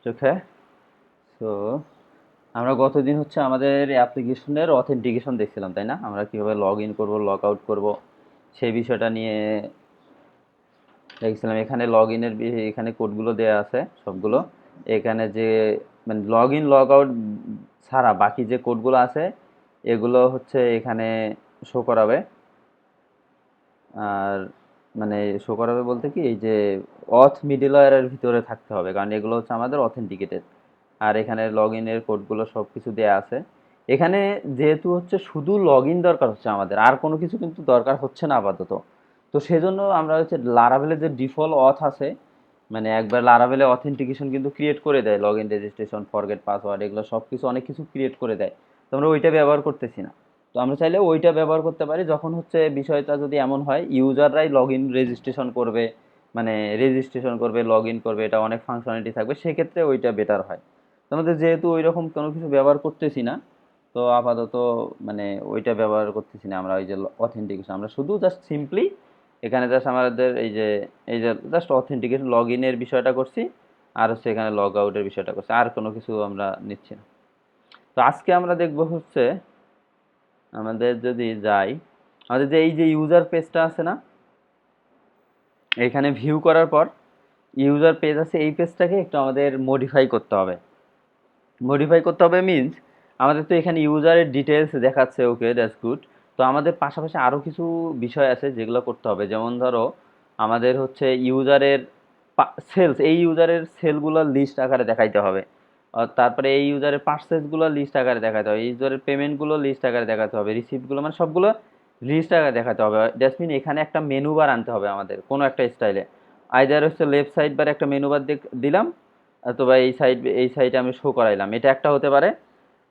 ওকে। So আমরা গতদিন হচ্ছে আমাদের অ্যাপ্লিকেশনের অথেন্টিকেশন দেখছিলাম, তাই না? আমরা কিভাবে লগ ইন করবো, লগ আউট করবো, সেই বিষয়টা নিয়ে দেখছিলাম। এখানে লগ ইনের এখানে কোডগুলো দেওয়া আছে সবগুলো। এখানে যে মানে লগ ইন লগ আউট ছাড়া বাকি যে কোডগুলো আছে এগুলো হচ্ছে এখানে শো করাবে। আর মানে শো করাবে বলতে কি, এই যে অথ মিডলওয়্যারের ভিতরে থাকতে হবে, কারণ এগুলো হচ্ছে আমাদের অথেন্টিকেটেড। আর এখানে লগ ইনের কোডগুলো সব কিছু দেওয়া আছে এখানে। যেহেতু হচ্ছে শুধু লগ ইন দরকার হচ্ছে আমাদের, আর কোনো কিছু কিন্তু দরকার হচ্ছে না আপাতত। তো সেজন্য আমরা হচ্ছে লারাভেলের যে ডিফল্ট অথ আছে, মানে একবার লারাভেলে অথেন্টিকেশন কিন্তু ক্রিয়েট করে দেয়, log in, registration, forget password, এগুলো সব কিছু অনেক কিছু ক্রিয়েট করে দেয়। তো আমরা ওইটা ব্যবহার করতেছি না। তো আমরা চাইলে ওইটা ব্যবহার করতে পারি যখন হচ্ছে বিষয়টা যদি এমন হয় ইউজাররাই লগ ইন রেজিস্ট্রেশন করবে, মানে রেজিস্ট্রেশন করবে, লগ ইন করবে, এটা অনেক ফাংশনালিটি থাকবে, সেক্ষেত্রে ওইটা বেটার হয়। তো আমাদের যেহেতু ওই রকম কোনো কিছু ব্যবহার করতেছি না, তো আপাতত মানে ওইটা ব্যবহার করতেছি না আমরা। ওই যে অথেন্টিকেশন আমরা শুধু জাস্ট সিম্পলি এখানে জাস্ট আমাদের এই যে জাস্ট অথেন্টিকেশন লগ ইনের বিষয়টা করছি, আর হচ্ছে এখানে লগ আউটের বিষয়টা করছি, আর কোনো কিছু আমরা নিচ্ছি না। তো আজকে আমরা দেখব হচ্ছে আমাদের যদি যাই, আমাদের যে এই যে ইউজার পেজটা আছে না, এখানে ভিউ করার পর ইউজার পেজ আছে, এই পেজটাকে একটু আমাদের মডিফাই করতে হবে। মডিফাই করতে হবে মিন্স আমাদের তো এখানে ইউজারের ডিটেলস দেখাচ্ছে, ওকে দ্যাটস গুড। তো আমাদের পাশাপাশি আরও কিছু বিষয় আছে যেগুলো করতে হবে, যেমন ধরো আমাদের হচ্ছে ইউজারের সেলস, এই ইউজারের সেলগুলোর লিস্ট আকারে দেখাইতে হবে। আর তারপরে এই ইউজারের পার্সেসগুলো লিস্ট আকারে দেখাতে হবে, এই ইউজারের পেমেন্টগুলো লিস্ট আকারে দেখাতে হবে, রিসিপ্টগুলো, মানে সবগুলো লিস্ট আকারে দেখাতে হবে। দ্যাটস মিন এখানে একটা মেনু বার আনতে হবে আমাদের কোনো একটা স্টাইলে। আইদার হচ্ছে লেফট সাইড বার একটা মেনু বার দিলাম, অথবা এই সাইডে আমি শো করাইলাম, এটা একটা হতে পারে।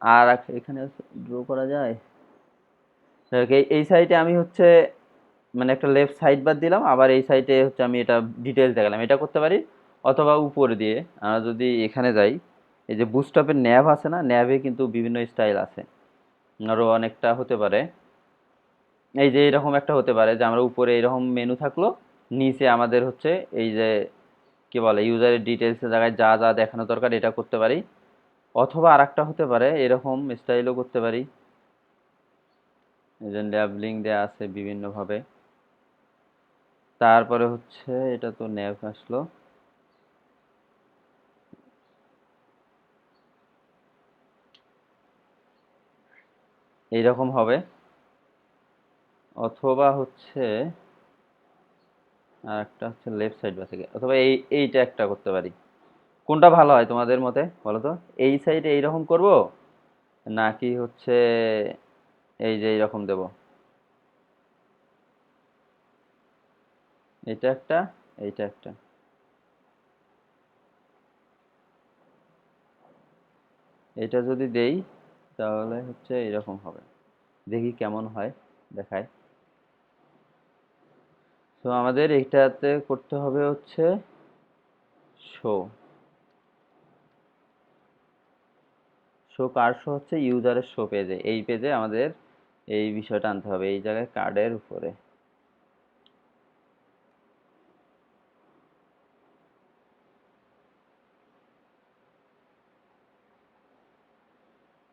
আর এখানে ড্র করা যায়। এই সাইডে আমি হচ্ছে মানে একটা লেফট সাইড বার দিলাম, আবার এই সাইডে হচ্ছে আমি এটা ডিটেলস দেখালাম, এটা করতে পারি। অথবা উপরে দিয়ে আমরা যদি এখানে যাই, এই যে বুস্টআপের ন্যাভ আছে না, ন্যাভে কিন্তু বিভিন্ন স্টাইল আছে, আরও অনেকটা হতে পারে। এই যে এরকম একটা হতে পারে যে আমরা উপরে এরকম মেনু থাকলো, নিচে আমাদের হচ্ছে এই যে কি বলে ইউজারের ডিটেলসের জায়গায় যা যা দেখানো দরকার এটা করতে পারি। অথবা আরেকটা হতে পারে এরকম স্টাইলও করতে পারি, এই যে ল্যাবলিং দেওয়া আছে বিভিন্নভাবে। তারপরে হচ্ছে এটা তো ন্যাভ আসলো, এইরকম হবে। অথবা হচ্ছে আর একটা হচ্ছে লেফট সাইড বা থেকে, অথবা এইটা একটা করতে পারি। কোনটা ভালো হয় তোমাদের মতে বলো তো? এই সাইডে এইরকম করব, নাকি হচ্ছে এই যে এইরকম দেব? এটা একটা, এইটা একটা। এটা যদি দেই তাহলে হচ্ছে এরকম হবে, দেখি কেমন হয়, দেখায়। তো আমাদের এইটাতে করতে হবে হচ্ছে শো। শো কার শো হচ্ছে ইউজারের শো পেজে, এই পেজে আমাদের এই বিষয়টা আনতে হবে, এই জায়গায় কার্ডের উপরে।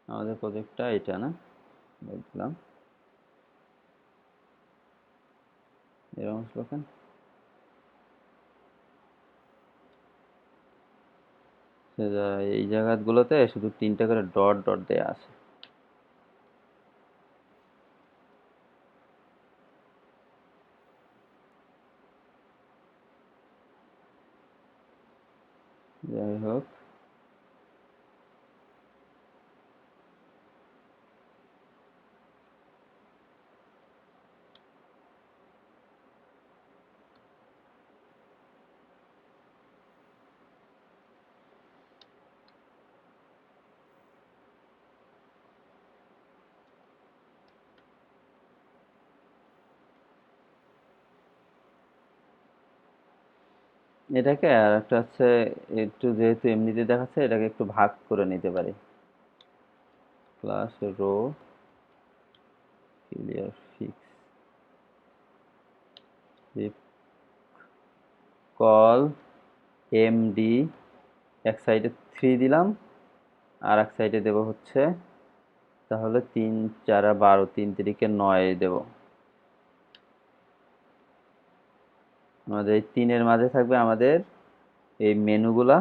আমাদের প্রজেক্টটা এটা না, বলছিলাম এরকম স্লোগান। এই জায়গাগুলোতে শুধু 3টা করে ডট ডট দেয়া আছে। যাই হোক, এটাকে আর একটা হচ্ছে একটু যেহেতু এমনিতে দেখাচ্ছে এটাকে একটু ভাগ করে নিতে পারি। Class row clear fix col MD এক সাইডে 3 দিলাম, আর এক সাইডে দেব হচ্ছে তাহলে 3 4 12, 3 তিরিকে 9 দেব। আমাদের এই 3-এর মাঝে থাকবে আমাদের এই মেনুগুলা,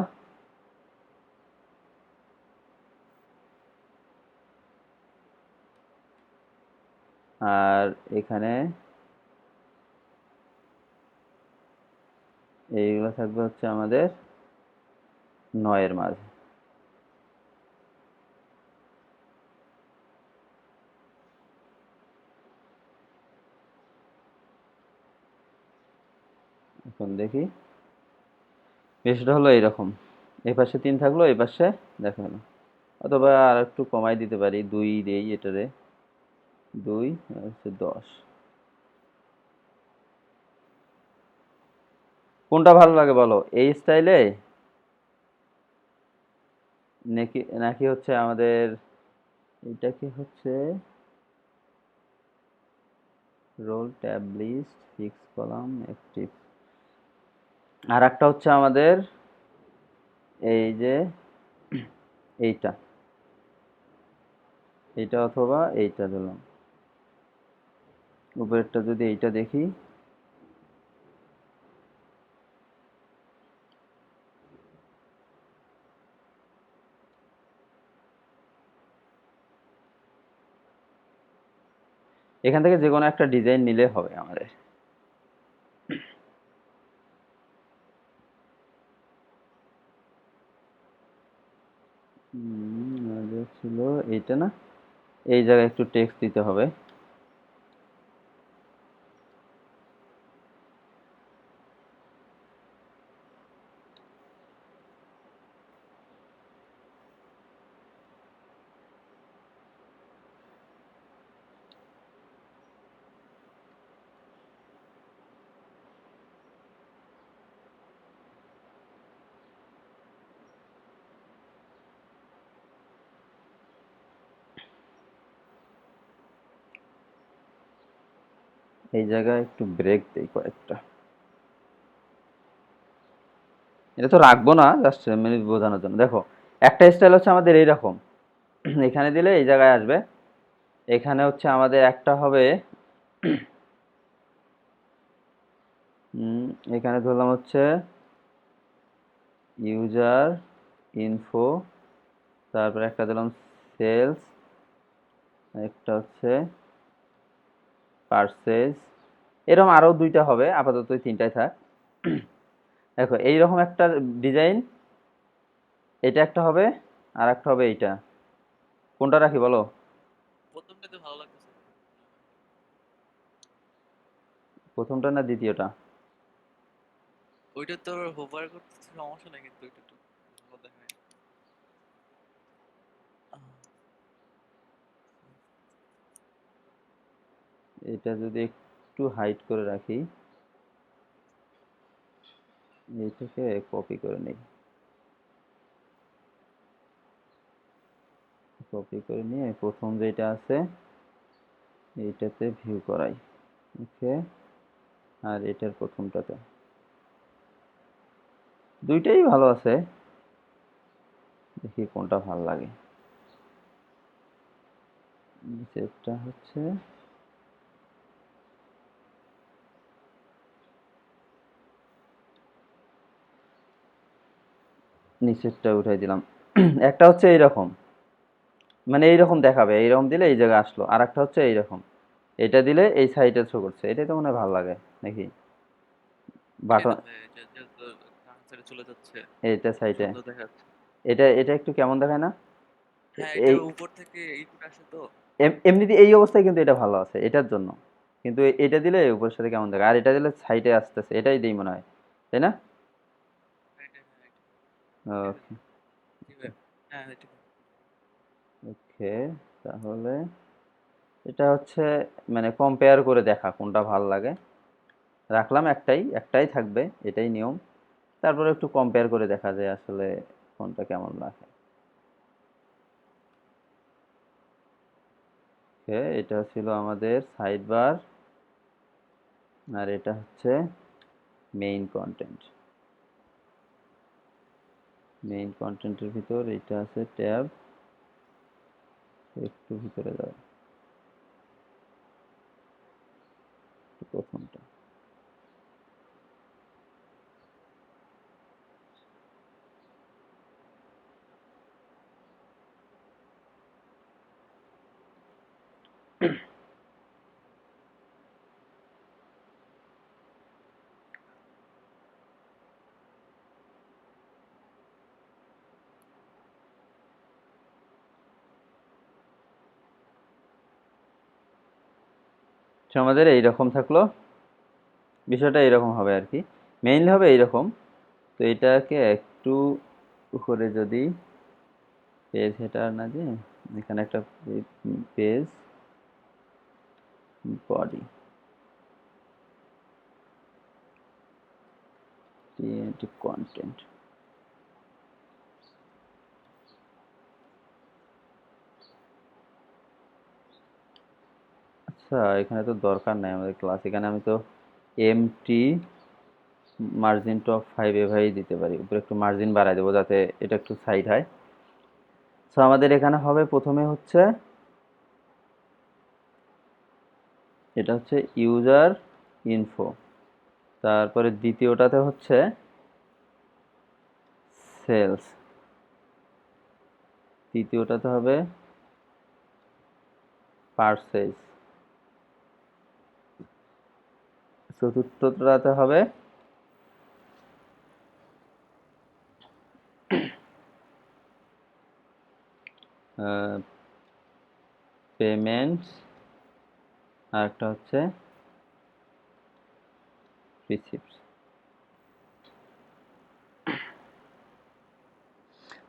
আর এখানে এইগুলো থাকবে হচ্ছে আমাদের 9-এর মাঝে। এখন দেখি বিষয়টা হলো এইরকম, এই পাশে 3 থাকলো, এই পাশে দেখো না, অথবা আর একটু কমাই দিতে পারি, 2 দেই এটারে, 2 আর হচ্ছে 10। কোনটা ভালো লাগে বলো, এই স্টাইলে নাকি নাকি হচ্ছে আমাদের এটা কি হচ্ছে role tab list fix column active, আর একটা হচ্ছে আমাদের এই যে এইটা, এইটা অথবা এইটা দিলাম। উপরেরটা যদি এইটা দেখি, এখান থেকে যে কোনো একটা ডিজাইন নিলে হবে আমাদের। আগে ছিল এইটা না, এই জায়গায় একটু টেক্সট দিতে হবে। এই জায়গায় একটু ব্রেক দেই কয়েকটা, এটা তো রাখবো না, জাস্ট মানে বোঝানোর জন্য। দেখো একটা স্টাইল হচ্ছে আমাদের এইরকম, এখানে দিলে এই জায়গায় আসবে, এখানে হচ্ছে আমাদের একটা হবে এখানে ধরলাম হচ্ছে ইউজার ইনফো, তারপরে একটা দিলাম সেলস, একটা হচ্ছে পারচেজ, এরকম আরো 2টা হবে, আপাতত এই 3টাই থাক। দেখো এইরকম একটা ডিজাইন, এটা একটা হবে, আর একটা হবে এইটা, কোনটা রাখি বলো? প্রথমটাতে ভালো লাগতেছে। প্রথমটা না দ্বিতীয়টা? ওইটা তো হোভার করতেছে, সমস্যা নাই, কিন্তু ওইটা তো ভালো দেখায়। আহ, এটা যদি একটু হাইট করে রাখি, এইটাকে কপি করে নিই, কপি করে নিয়ে প্রথম যেটা আছে এইটাতে ভিউ করাই, ওকে, আর এটার প্রথমটাতে, দুইটাই ভালো আছে, দেখি কোনটা ভালো লাগে। নিচেরটা হচ্ছে, নিচেরটা উঠাই দিলাম। একটা হচ্ছে এইরকম, মানে এইরকম দেখাবে, এইরকম দিলে এই জায়গায় আসলো, আর একটা হচ্ছে এইরকম, এটা দিলে এই সাইডে শো করছে, এটাই তো মনে হয় ভালো লাগে নাকি? এটাই বাটন, তো ভাই, এটা যে ডান সাইডে চলে যাচ্ছে, এইটা সাইডে, সুন্দর দেখাচ্ছে। এটা এটা একটু কেমন দেখায় না? হ্যাঁ, এই এটা উপর থেকে ইনপুট আসে তো। এমনিতে এই অবস্থায় কিন্তু এটা ভালো আছে এটার জন্য, কিন্তু এটা দিলে উপরের সাথে কেমন দেখায়, আর এটা দিলে সাইডে আসতেছে, এটাই দেই মনে হয়, তাই না? হ্যাঁ, এটা, হ্যাঁ, এটা ওকে, জি ভাই। হ্যাঁ, এটা ওকে, তাহলে এটা হচ্ছে মানে কম্পেয়ার করে দেখা কোনটা ভাল লাগে, রাখলাম একটাই, একটাই থাকবে, এটাই নিয়ম, তারপরে একটু কম্পেয়ার করে দেখা যায় আসলে কোনটা কেমন লাগে। ওকে, এটা ছিল আমাদের সাইড বার, আর এটা হচ্ছে মেইন কন্টেন্ট। মেইন কন্টেন্টের ভিতর এটা আছে ট্যাব, একটু ভিতরে যাও, প্রথমটা। তো আমাদের এইরকম থাকলো, বিষয়টা এইরকম হবে আর কি, মেইনলি হবে এইরকম। তো এটাকে একটু উপরে যদি পেজ হেডার না দিয়ে এখানে একটা পেজ বডি কন্টেন্ট, আচ্ছা এখানে তো দরকার নাই আমাদের ক্লাস, এখানে আমি তো এমটি মার্জিন টপ 5 এভাবেই দিতে পারি, উপরে একটু মার্জিন বাড়াই দেবো যাতে এটা একটু সাইড হয়। সো আমাদের এখানে হবে প্রথমে হচ্ছে এটা হচ্ছে ইউজার ইনফো, তারপরে দ্বিতীয়টাতে হচ্ছে সেলস, তৃতীয়টাতে হবে পারচেজ, চতুর্থটাতে হবে পেমেন্টস, আর একটা হচ্ছে রিসিপ্টস।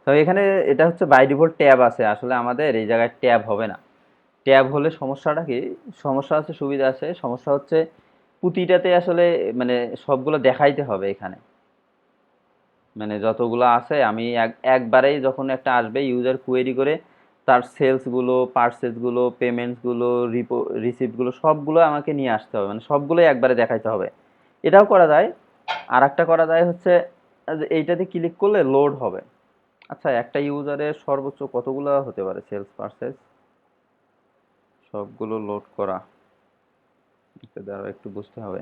তো এখানে এটা হচ্ছে বাই ডিফল্ট ট্যাব আছে, আসলে আমাদের এই জায়গায় ট্যাব হবে না। ট্যাব হলে সমস্যাটা কি, সমস্যা আছে সুবিধা আছে, সমস্যা হচ্ছে প্রতিটাতে আসলে মানে সবগুলো দেখাইতে হবে এখানে, মানে যতগুলো আছে আমি একবারেই যখন একটা আসবে ইউজার কোয়েরি করে তার সেলসগুলো, পার্সেসগুলো, পেমেন্টসগুলো, রিসিপ্টগুলো সবগুলো আমাকে নিয়ে আসতে হবে, মানে সবগুলোই একবারে দেখাইতে হবে। এটাও করা যায়। আর একটা করা যায় হচ্ছে এইটাতে ক্লিক করলে লোড হবে। আচ্ছা একটা ইউজারের সর্বোচ্চ কতগুলো হতে পারে সেলস পার্সেস, সবগুলো লোড করা, এটা দ্বারা একটু বুঝতে হবে।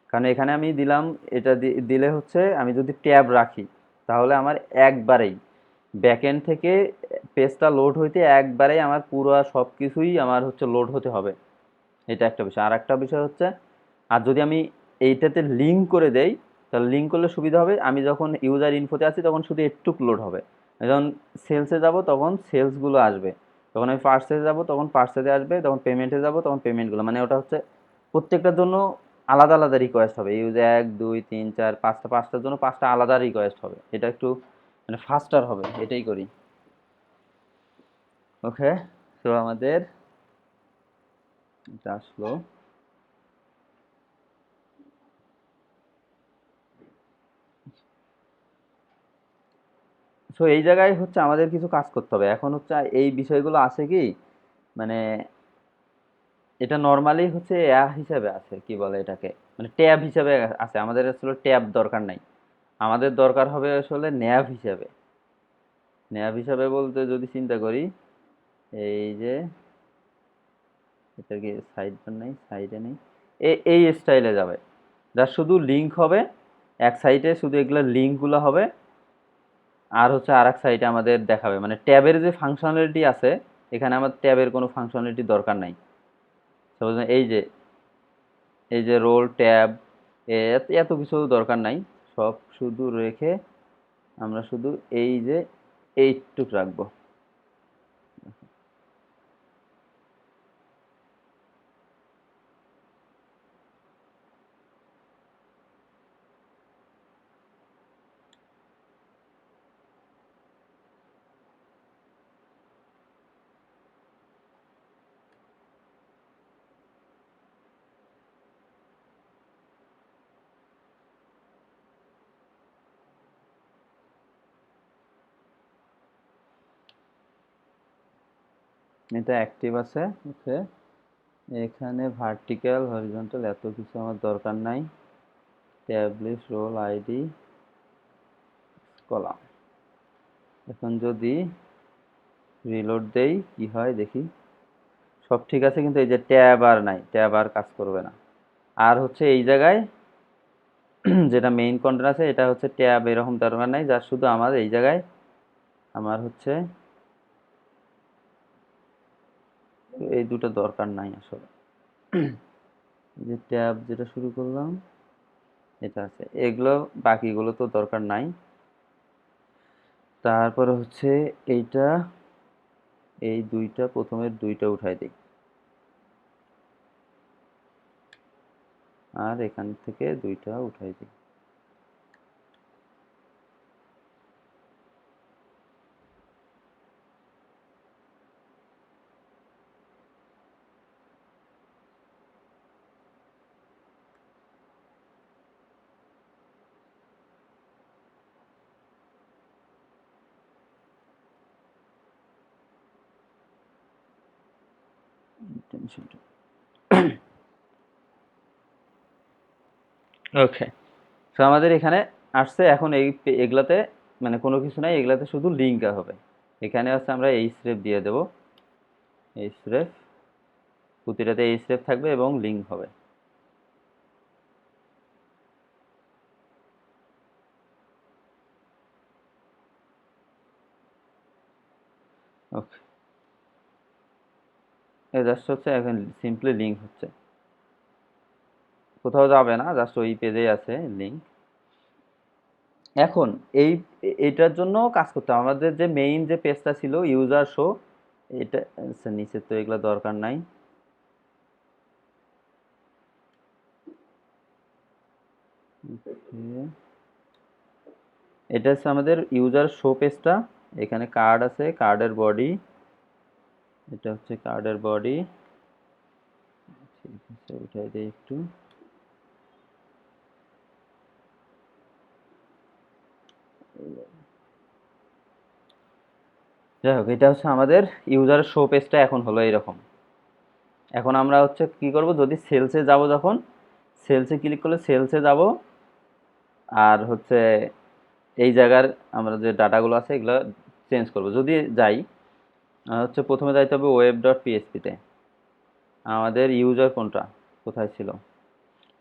কারণ এখানে আমি দিলাম, এটা দিলে হচ্ছে আমি যদি ট্যাব রাখি তাহলে আমার একবারেই ব্যাকএন্ড থেকে পেজটা লোড হইতে একবারেই আমার পুরো সব কিছুই আমার হচ্ছে লোড হতে হবে, এটা একটা বিষয়। আর একটা বিষয় হচ্ছে, আর যদি আমি এইটাতে লিঙ্ক করে দেই তাহলে লিঙ্ক করলে সুবিধা হবে, আমি যখন ইউজার ইনফোতে আছি তখন শুধু একটুক লোড হবে, যখন সেলসে যাব তখন সেলসগুলো আসবে, তখন আমি পার্সেসে যাব তখন পার্সেসে আসবে, তখন পেমেন্টে যাব তখন পেমেন্টগুলো, মানে ওটা হচ্ছে প্রত্যেকটার জন্য আলাদা আলাদা রিকোয়েস্ট হবে, ইউজ 1 2 3 4 5টা, পাঁচটার জন্য পাঁচটা আলাদা রিকোয়েস্ট হবে, এটা একটু মানে ফাস্টার হবে, এটাই করি। ওকে, তো আমাদের এটা আসলো। সো এই জায়গায় হচ্ছে আমাদের কিছু কাজ করতে হবে এখন, হচ্ছে এই বিষয়গুলো আছে কি, মানে এটা নর্মালি হচ্ছে হিসাবে আছে, কি বলে এটাকে, মানে ট্যাব হিসাবে আছে, আমাদের আসলে ট্যাব দরকার নাই, আমাদের দরকার হবে আসলে ন্যাব হিসাবে। ন্যাব হিসাবে বলতে যদি চিন্তা করি, এই যে এটা কি সাইড বার নেই, সাইডে নেই, এই স্টাইলে যাবে, যার শুধু লিঙ্ক হবে, এক সাইডে শুধু এগুলো লিঙ্কগুলো হবে, আর হচ্ছে আর এক সাইডে আমাদের দেখাবে, মানে ট্যাবের যে ফাংশনালিটি আছে এখানে আমার ট্যাবের কোনো ফাংশনালিটি দরকার নাই। সাপোজ এই যে রোল ট্যাব, এত কিছু দরকার নাই, সব শুধু রেখে আমরা শুধু এই যে এইটুক রাখবো। এটা অ্যাক্টিভ আছে, ওকে। এখানে ভার্টিক্যাল হরিজন্টাল এত কিছু আমার দরকার নাই, tab list role ID column, এখন যদি রিলোড দেই কি হয় দেখি, সব ঠিক আছে, কিন্তু এই যে ট্যাব আর নাই, ট্যাব আর কাজ করবে না। আর হচ্ছে এই জায়গায় যেটা মেইন কন্টেন্ট আছে এটা হচ্ছে ট্যাব এরকম দরকার নাই, যা শুধু আমার এই জায়গায় আমার হচ্ছে এই দুটো দরকার নাই আসলে। এই যে ট্যাব যেটা শুরু করলাম এটা আছে, এগুলো বাকিগুলো তো দরকার নাই। তারপরে হচ্ছে এইটা, এই দুইটা প্রথমের দুইটা উঠাই দিই, আর এখান থেকে দুইটা উঠাই দিই। ওকে, তো আমাদের এখানে আসছে। এখন এগুলাতে মানে কোনো কিছু নাই, এগুলাতে শুধু লিঙ্ক হবে। এখানে হচ্ছে আমরা এই স্রেফ দিয়ে দেব, এই স্রেফ, প্রতিটাতে এই স্রেফ থাকবে এবং লিঙ্ক হবে। ওকে, এই জাস্ট হচ্ছে এখন সিম্পলি লিঙ্ক হচ্ছে, কোথাও যাবে না, জাস্ট ওই পেজেই আছে লিঙ্ক। এখন এইটার জন্য কাজ করতে হবে, আমাদের যে মেইন যে পেজটা ছিল ইউজার শো, এটা আচ্ছা, নিচে তো এগুলো দরকার নাই। Okay, এটা হচ্ছে আমাদের ইউজার শো পেজটা। এখানে কার্ড আছে, কার্ডের বডি, এটা হচ্ছে কার্ডের বডি। ঠিক আছে, উঠাই দিই একটু। যাই হোক, এটা হচ্ছে আমাদের ইউজার শো পেজটা এখন হলো এরকম। এখন আমরা হচ্ছে কি করব, যদি সেলসে যাব, যখন সেলসে ক্লিক করলে সেলসে যাব, আর হচ্ছে এই জায়গার আমরা যে ডাটাগুলো আছে এগুলো চেঞ্জ করব। যদি যাই হচ্ছে প্রথমে যাইতে হবে ওয়েব ডট পিএইচপিতে। আমাদের ইউজার কোনটা, কোথায় ছিল,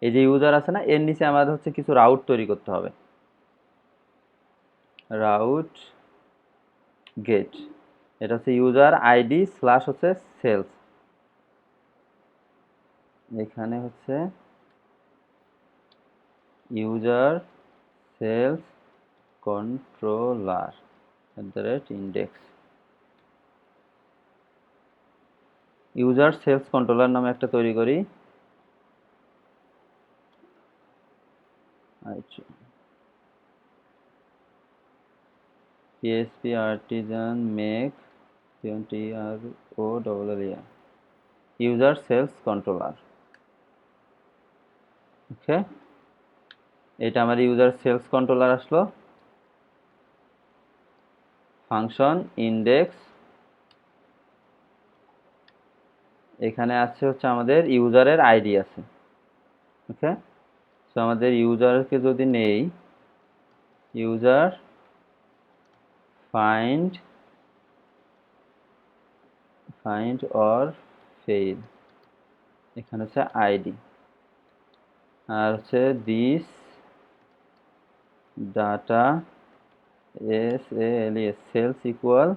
এই যে ইউজার আছে না, এর নিচে আমাদের হচ্ছে কিছু রাউট তৈরি করতে হবে। রাউট গেট, এটা হচ্ছে ইউজার আইডি স্ল্যাশ হচ্ছে সেলস। এখানে হচ্ছে user sales controller index, user sales controller নামে একটা তৈরি করি। আচ্ছা, PSP artisan make TROLLER user sales controller. Okay, এটা আমার ইউজার সেলস কন্ট্রোলার আসলো। ফাংশন ইন্ডেক্স, এখানে আছে হচ্ছে আমাদের ইউজারের আইডি আছে। ওকে, তো আমাদের ইউজারকে যদি নেই, ইউজার ফাইন্ড অর ফেইল, এখানে হচ্ছে আইডি, আর হচ্ছে this data sales equal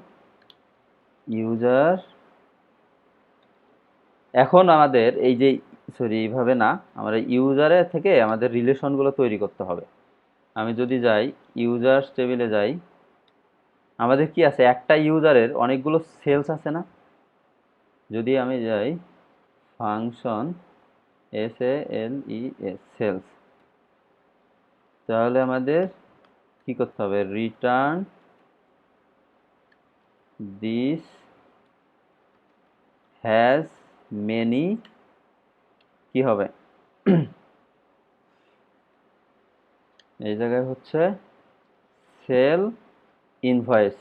user. এখন আমাদের এই যে সরি এইভাবে না, আমরা ইউজারের থেকে আমাদের রিলেশনগুলো তৈরি করতে হবে। আমি যদি যাই ইউজার্স টেবিলে যাই, আমাদের কি আছে, একটা ইউজারের অনেকগুলো সেলস আছে না। যদি আমি যাই ফাংশন সেলস, তাহলে আমাদের কি করতে হবে, রিটার্ন দিস হ্যাজ মেনি, কি হবে এই জায়গায় হচ্ছে সেল ইনভয়েস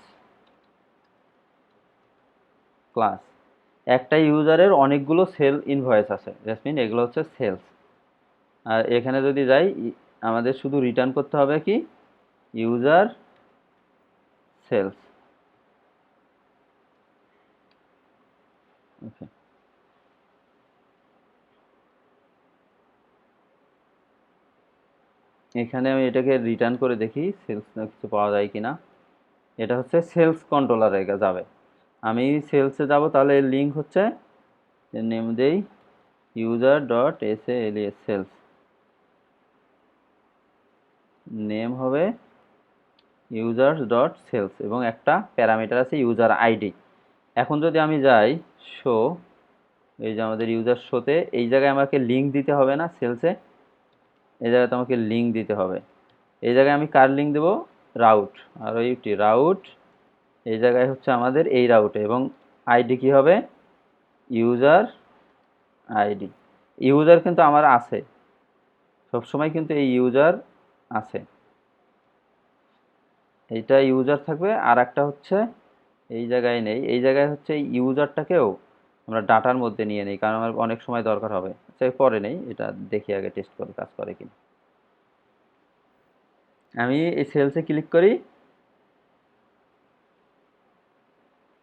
ক্লাস, একটা ইউজারের অনেকগুলো সেল ইনভয়েস আছে, দ্যাটস মিন এগুলো হচ্ছে সেলস। আর এখানে যদি যাই আমাদের শুধু রিটার্ন করতে হবে কি, ইউজার সেলস। ওকে, এখানে আমি এটাকে রিটার্ন করে দেখি সেলস কিছু পাওয়া যায় কিনা। এটা হচ্ছে সেলস কন্ট্রোলারে যাবে। আমি সেলসে যাব, তাহলে এর লিঙ্ক হচ্ছে, এর নেম দেই user dot S A L S sales, name হবে ইউজার ডট সেলস এবং একটা প্যারামিটার আছে ইউজার আইডি। এখন যদি আমি যাই শো, এই যে আমাদের ইউজার শোতে, এই জায়গায় আমাকে লিঙ্ক দিতে হবে না সেলসে, এই জায়গায় আমাকে লিঙ্ক দিতে হবে। এই জায়গায় আমি কার লিঙ্ক দেবো? রাউট, আর ওইটি রাউট, এই জায়গায় হচ্ছে আমাদের এই রাউটে, এবং আইডি কি হবে? User ID. ইউজার কিন্তু আমার আছে, সবসময় কিন্তু এই ইউজার আছে, এইটা ইউজার থাকবে। আর একটা হচ্ছে এই জায়গায় নেই, এই জায়গায় হচ্ছে ইউজারটাকেও আমরা ডাটার মধ্যে নিয়ে নিই, কারণ আমার অনেক সময় দরকার হবে। সে পরে নেই, এটা দেখি আগে টেস্ট করে কাজ করে কিনা। আমি এই সেলসে ক্লিক করি,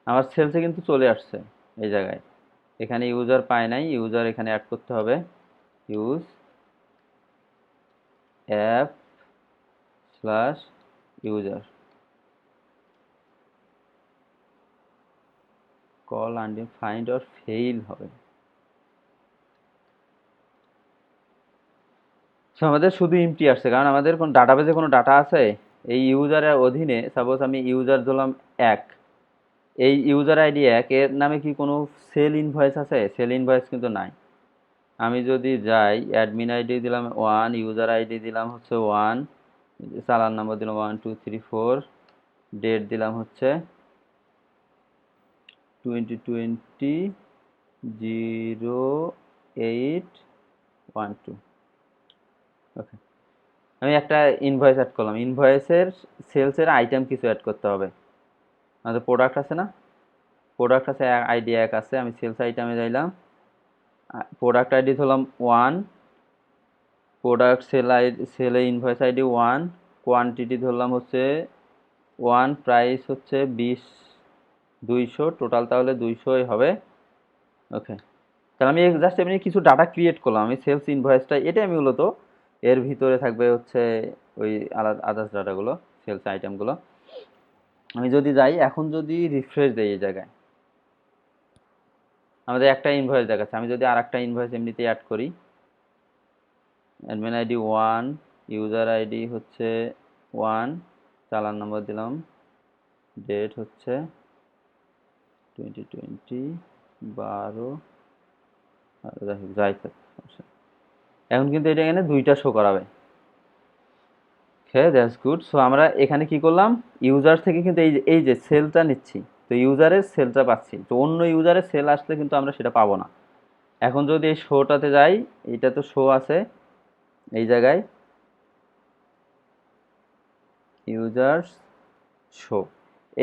আমার সেলসে কিন্তু চলে আসছে এই জায়গায়। এখানে ইউজার পায় নাই, ইউজার এখানে অ্যাড করতে হবে। Use app slash user, call undefined or fail হবে। সো আমাদের শুধু এমটি আসছে, কারণ আমাদের কোন ডাটাবেজে কোনো ডাটা আছে? এই ইউজারের অধীনে সাপোজ আমি ইউজার ধরলাম 1, এই ইউজার আইডি 1 এর নামে কি কোনো সেল ইনভয়েস আছে? সেল ইনভয়েস কিন্তু নাই। আমি যদি যাই অ্যাডমিন আইডি দিলাম 1, ইউজার আইডি দিলাম হচ্ছে 1, চালান নাম্বার দিলাম 1 2 3 4, ডেট দিলাম হচ্ছে 2020-08-12। ওকে, আমি একটা ইনভয়েস অ্যাড করলাম। ইনভয়েসের সেলসের আইটেম কিছু অ্যাড করতে হবে। আমাদের প্রোডাক্ট আছে না? প্রোডাক্ট আছে, আইডি 1 আছে, আমি সেলস আইটেমে যাইলাম, প্রোডাক্ট আইডি ধরলাম 1, প্রোডাক্ট সেলে ইনভয়েস আইডি 1, কোয়ান্টিটি ধরলাম হচ্ছে 1, প্রাইস হচ্ছে 200, টোটাল তাহলে 200ই হবে। ওকে, তাহলে আমি জাস্ট এমনি কিছু ডাটা ক্রিয়েট করলাম। আমি সেলস ইনভয়েসটা, এটাই আমি মূলত, এর ভিতরে থাকবে হচ্ছে ওই আলাদা আদার্স ডাটাগুলো, সেলস আইটেমগুলো। আমি যদি যাই এখন, যদি রিফ্রেশ দেই এই জায়গায়, আমাদের একটা ইনভয়েস দেখাচ্ছে। আমি যদি আর একটা ইনভয়েস এমনিতে অ্যাড করি, অ্যাডমিন আইডি 1, ইউজার আইডি হচ্ছে 1, চালান নাম্বার দিলাম, ডেট হচ্ছে 2020-12, যাই থাক, এখন কিন্তু এটা এখানে 2টা শো করাবে। ওকে, দ্যাটস গুড। সো আমরা এখানে কি করলাম? ইউজার থেকে কিন্তু এই যে সেলটা নিচ্ছি, তো ইউজারের সেলটা পাচ্ছি, তো অন্য ইউজারের সেল আসলে কিন্তু আমরা সেটা পাবো না। এখন যদি এই শোটাতে যাই, এটা তো শো আছে এই জায়গায়, ইউজার্স শো,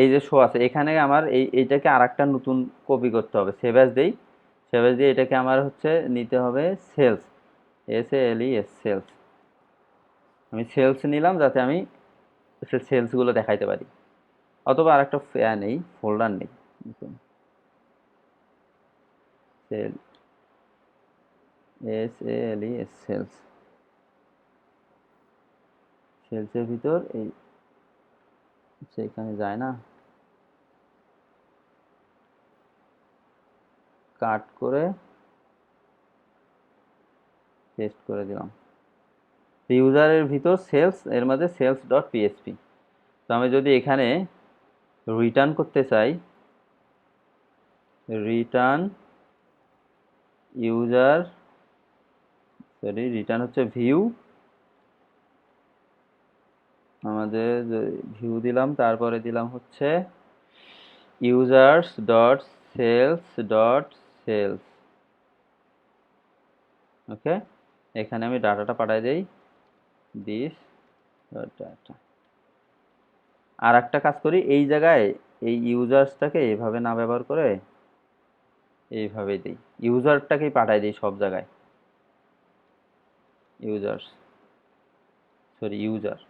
এই যে শো আছে এখানে, আমার এইটাকে আর একটা নতুন কপি করতে হবে। সেভ অ্যাজ দেই, সেভ অ্যাজ দিয়ে এটাকে আমার হচ্ছে নিতে হবে সেলস, SALES সেলস। আমি সেলস নিলাম যাতে আমি সেলসগুলো দেখাইতে পারি। অথবা আরেকটা নেই, ফোল্ডার নেই, সেল SALES সেলস, সেলসের ভিতর এই সেখানে যায় না, কাট করে পেস্ট করে দিলাম। ইউজারের ভিতর সেলস, এর মধ্যে সেলস ডট পিএসপি। তো আমি যদি এখানে রিটার্ন করতে চাই, রিটার্ন ইউজার, সরি রিটার্ন হচ্ছে ভিউ, আমাদের ভিউ দিলাম, তারপরে দিলাম হচ্ছে users dot sales dot sales. Okay, এখানে আমি ডাটাটা পাঠাই দেই, দিস ডাটা। আর একটা কাজ করি, এই জায়গায় এই ইউজার্সটাকে এভাবে না ব্যবহার করে এইভাবে দিই, ইউজারটাকেই পাঠাই দিই সব জায়গায়, ইউজার্স, সরি ইউজার।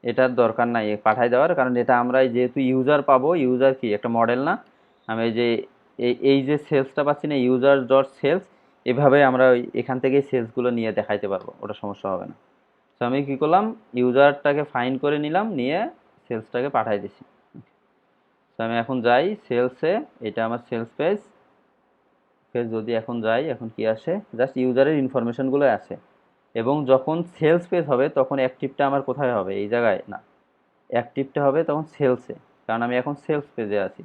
এটার দরকার নাই পাঠাই দেওয়ার, কারণ এটা আমরা যেহেতু ইউজার পাবো, ইউজার কি একটা মডেল না, আমি এই যে এই যে সেলসটা পাচ্ছি না, ইউজার ডট সেলস, এভাবে আমরা এখান থেকেই সেলসগুলো নিয়ে দেখাইতে পারবো, ওটা সমস্যা হবে না। তো আমি কি করলাম, ইউজারটাকে ফাইন্ড করে নিলাম, নিয়ে সেলসটাকে পাঠাই দিছি। তো আমি এখন যাই সেলসে, এটা আমার সেলস পেজ, যদি এখন যাই, এখন কি আসে, জাস্ট ইউজারের ইনফরমেশনগুলো আসে। এবং যখন সেলস পেজ হবে তখন অ্যাক্টিভটা আমার কোথায় হবে, এই জায়গায় না, অ্যাক্টিভটা হবে তখন সেলসে, কারণ আমি এখন সেলস পেজে আছি,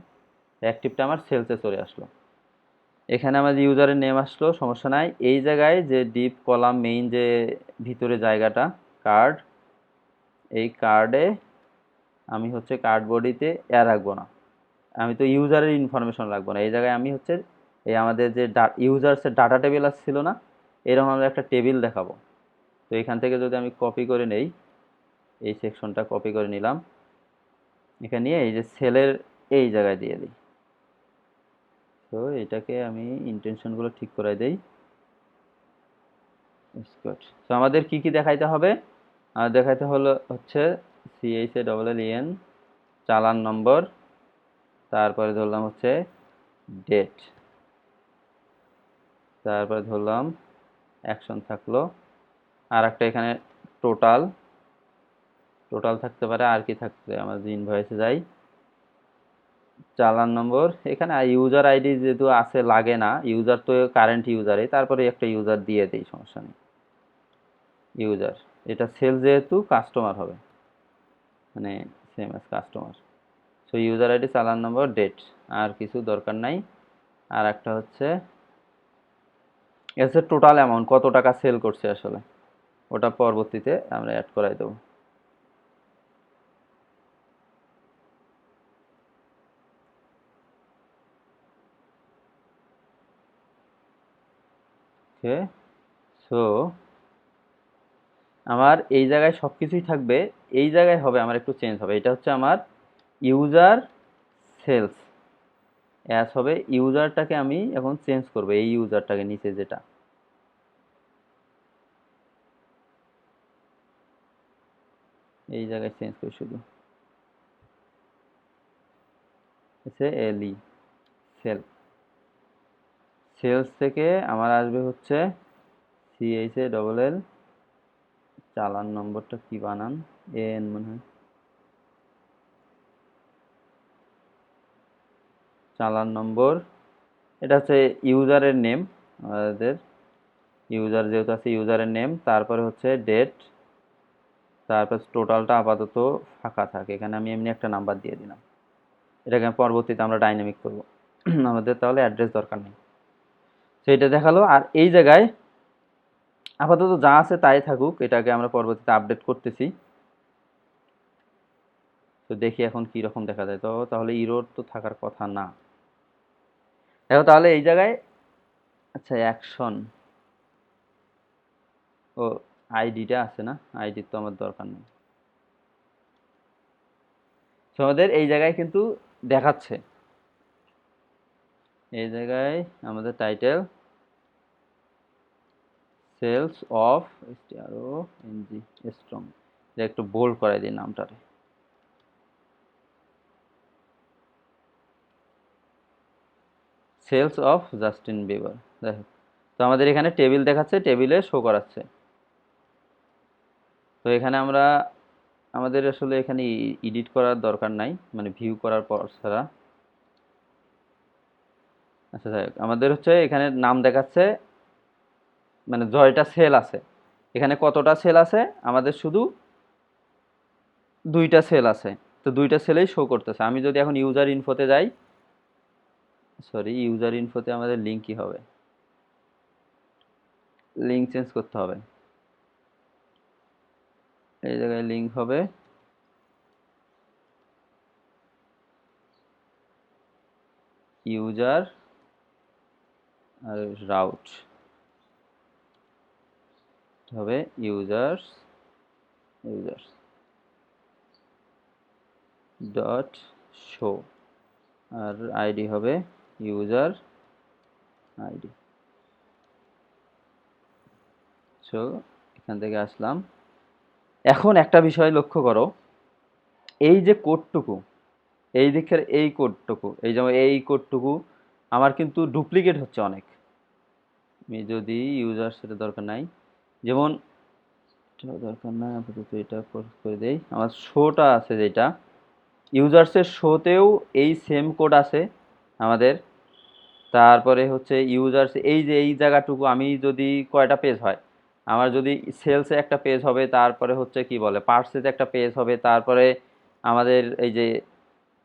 অ্যাক্টিভটা আমার সেলসে চলে আসলো। এখানে আমার ইউজারের নেম আসলো, সমস্যা নাই। এই জায়গায় যে ডিপ কলাম মেইন যে ভিতরে জায়গাটা কার্ড, এই কার্ডে আমি হচ্ছে কার্ড বডিতে রাখবো না, আমি তো ইউজারের ইনফরমেশন রাখবো না, এই জায়গায় আমি হচ্ছে এই আমাদের যে ইউজার্সের ডাটা টেবিল আসছিল না, এরকম আমরা একটা টেবিল দেখাবো। তো এখান থেকে যদি আমি কপি করে নেই, এই সেকশনটা কপি করে নিলাম, এখানে নিয়ে এই যে সেলের এই জায়গায় দিয়ে দিই। তো এটাকে আমি ইন্টেনশনগুলো ঠিক করে দেই। তো আমাদের কি কি দেখাইতে হবে, দেখাইতে হলো হচ্ছে CHALLEN চালান নম্বর, তারপরে ধরলাম হচ্ছে ডেট, তারপরে ধরলাম অ্যাকশন থাকলো, আর একটা এখানে টোটাল, টোটাল থাকতে পারে, আর কি থাকতে, আমরা যে ইনভয়েসে যাই, চালান নম্বর, এখানে ইউজার আইডি যেহেতু আছে লাগে না, ইউজার তো কারেন্ট ইউজারই, তারপরে একটা ইউজার দিয়ে দেই, সমস্যা নেই। ইউজার, এটা সেল যেহেতু কাস্টমার হবে, মানে same as customer. So user ID, চালান নম্বর, ডেট, আর কিছু দরকার নাই। আর একটা হচ্ছে এর টোটাল অ্যামাউন্ট, কত টাকা সেল করছে আসলে, ওটা পরবর্তীতে আমরা অ্যাড করাই দেবো। ওকে, সো আমার এই জায়গায় সব কিছুই থাকবে, এই জায়গায় হবে আমার একটু চেঞ্জ হবে, এটা হচ্ছে আমার ইউজার সেলস অ্যাস হবে, ইউজারটাকে আমি এখন চেঞ্জ করবো, এই ইউজারটাকে নিচে যেটা, এই জায়গায় চেঞ্জ করি শুধু, এলই সেল, সেলস থেকে আমার আসবে হচ্ছে CHALL, চালান নম্বরটা কি বানান, এন মনে হয়, চালান নম্বর, এটা হচ্ছে ইউজারের নেম, আমাদের ইউজার যেহেতু আছে ইউজারের নেম, তারপরে হচ্ছে ডেট, তারপর টোটালটা আপাতত ফাঁকা থাকে, এখানে আমি এমনি একটা নাম্বার দিয়ে দিলাম, এটাকে পরবর্তীতে আমরা ডাইনামিক করব। আমাদের তাহলে অ্যাড্রেস দরকার নেই। তো এটা দেখালো, আর এই জায়গায় আপাতত যা আছে তাই থাকুক, এটাকে আমরা পরবর্তীতে আপডেট করতেছি। তো দেখি এখন কি রকম দেখা যায়, তো তাহলে ইরোর তো থাকার কথা না। দেখো তাহলে এই জায়গায়, আচ্ছা অ্যাকশন, ও আইডিটা আছে না, আইডির তো আমার দরকার নেই। তো আমাদের এই জায়গায় কিন্তু দেখাচ্ছে, এই জায়গায় আমাদের title sales of STRONG, strong, একটু বোল্ড করাই দিই নামটারে, সেলস অফ জাস্টিন বিবার। দেখো, তো আমাদের এখানে টেবিল দেখাচ্ছে, টেবিলে শো করাচ্ছে। তো এখানে আমরা আমাদের আসলে এখানে এডিট করার দরকার নাই, মানে ভিউ করার পর ছাড়া। আচ্ছা যাই হোক, আমাদের হচ্ছে এখানে নাম দেখাচ্ছে, মানে জয়টা সেল আছে, এখানে কতটা সেল আছে, আমাদের শুধু দুইটা সেল আছে, তো দুইটা সেলেই শো করতেছে। আমি যদি এখন ইউজার ইনফোতে যাই, সরি ইউজার ইনফোতে আমাদের লিঙ্ক কি হবে, লিঙ্ক চেঞ্জ করতে হবে, এই জায়গায় লিঙ্ক হবে ইউজার আর রাউট হবে ইউজার্স, ইউজার্স ডট শো, আর আইডি হবে ইউজার আইডি। সো এখান থেকে আসলাম, এখন একটা বিষয় লক্ষ্য করো, এই যে কোডটুকু, এই দিকের এই কোডটুকু, এই যেমন এই কোডটুকু আমার কিন্তু ডুপ্লিকেট হচ্ছে অনেক। আমি যদি ইউজার সেটা দরকার নাই, যেমন এটা দরকার নাই আপাতত, এটা করে দেই। আমার শোটা আছে যেটা, ইউজার্সের শোতেও এই সেম কোড আছে আমাদের। তারপরে হচ্ছে ইউজার্স, এই যে এই জায়গাটুকু আমি যদি কয়টা পেজ হয়, আমার যদি সেলসে একটা পেজ হবে, তারপরে হচ্ছে কি বলে পার্সেতে একটা পেজ হবে, তারপরে আমাদের এই যে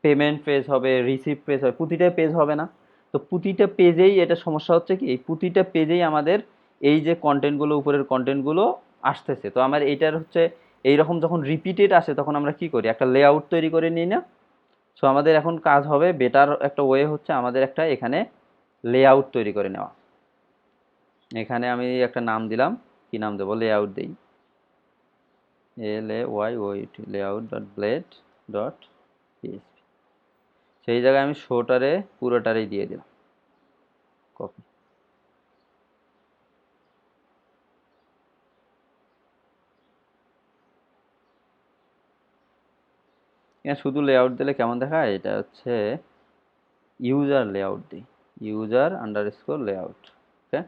পেমেন্ট পেজ হবে, রিসিভ পেজ হবে, প্রতিটা পেজ হবে না? তো প্রতিটা পেজেই এটা সমস্যা হচ্ছে কি, এই প্রতিটা পেজেই আমাদের এই যে কন্টেন্টগুলো, উপরের কন্টেন্টগুলো আসতেছে। তো আমার এইটার হচ্ছে এইরকম যখন রিপিটেড আসে তখন আমরা কি করি, একটা লেআউট তৈরি করে নিই না? সো আমাদের এখন কাজ হবে, বেটার একটা ওয়ে হচ্ছে আমাদের একটা এখানে লেআউট তৈরি করে নেওয়া। এখানে আমি একটা নাম দিলাম, কি নাম দেবো, লেআউট দিই, LAYOUT, layout dot blade dot PSP. সেই জায়গায় আমি শোটারে পুরোটারেই দিয়ে দিলাম কপি। এখানে শুধু লেআউট দিলে কেমন দেখায়, এটা হচ্ছে ইউজার লেআউট দিই, ইউজার আন্ডারস্কোর লেআউট। ওকে,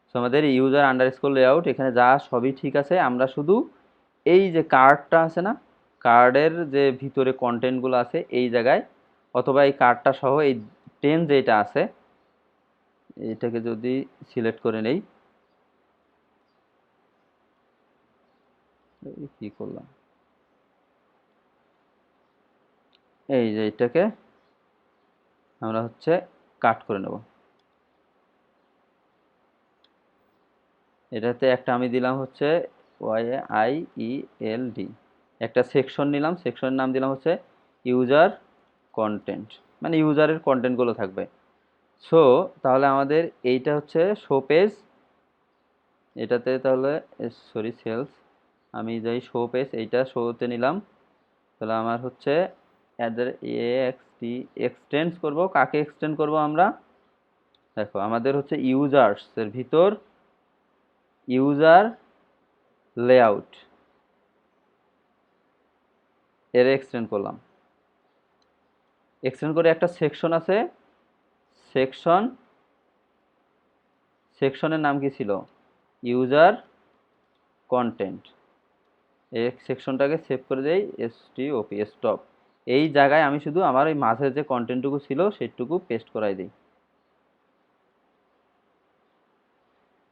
সো আমাদের ইউজার আন্ডারস্কোর লেআউট এখানে যা সবই ঠিক আছে। আমরা শুধু এই যে কার্ডটা আছে না, কার্ডের যে ভিতরে কন্টেন্টগুলো আছে এই জায়গায়, অথবা এই কার্ডটা সহ এই 10 যেটা আছে এটাকে যদি সিলেক্ট করে নেই, কি করলাম, এই যে এটাকে আমরা হচ্ছে কাট করে নেব। এটাতে একটা আমি দিলাম হচ্ছে YAIELD, একটা সেকশন নিলাম, সেকশনের নাম দিলাম হচ্ছে ইউজার কন্টেন্ট, মানে ইউজারের কন্টেন্টগুলো থাকবে। সো তাহলে আমাদের এইটা হচ্ছে শো পেজ, এটাতে তাহলে সরি সেলস, আমি যাই শো পেজ, এইটা শোতে নিলাম। তাহলে আমার হচ্ছে এক্সটেন্ড করব, কাকে এক্সটেন্ড করব আমরা, দেখো আমাদের হচ্ছে ইউজার্স এর ভিতর ইউজার লেআউট এর এক্সটেন্ড করলাম। এক্সটেন্ড করে একটা সেকশন আছে, সেকশন, সেকশনের নাম কি ছিল, ইউজার কন্টেন্ট। এই সেকশনটাকে সেভ করে দেই, STOP, স্টপ। এই জায়গায় আমি শুধু আমার ওই মাঝের যে কন্টেন্টটুকু ছিল সেইটুকু পেস্ট করাই দিই।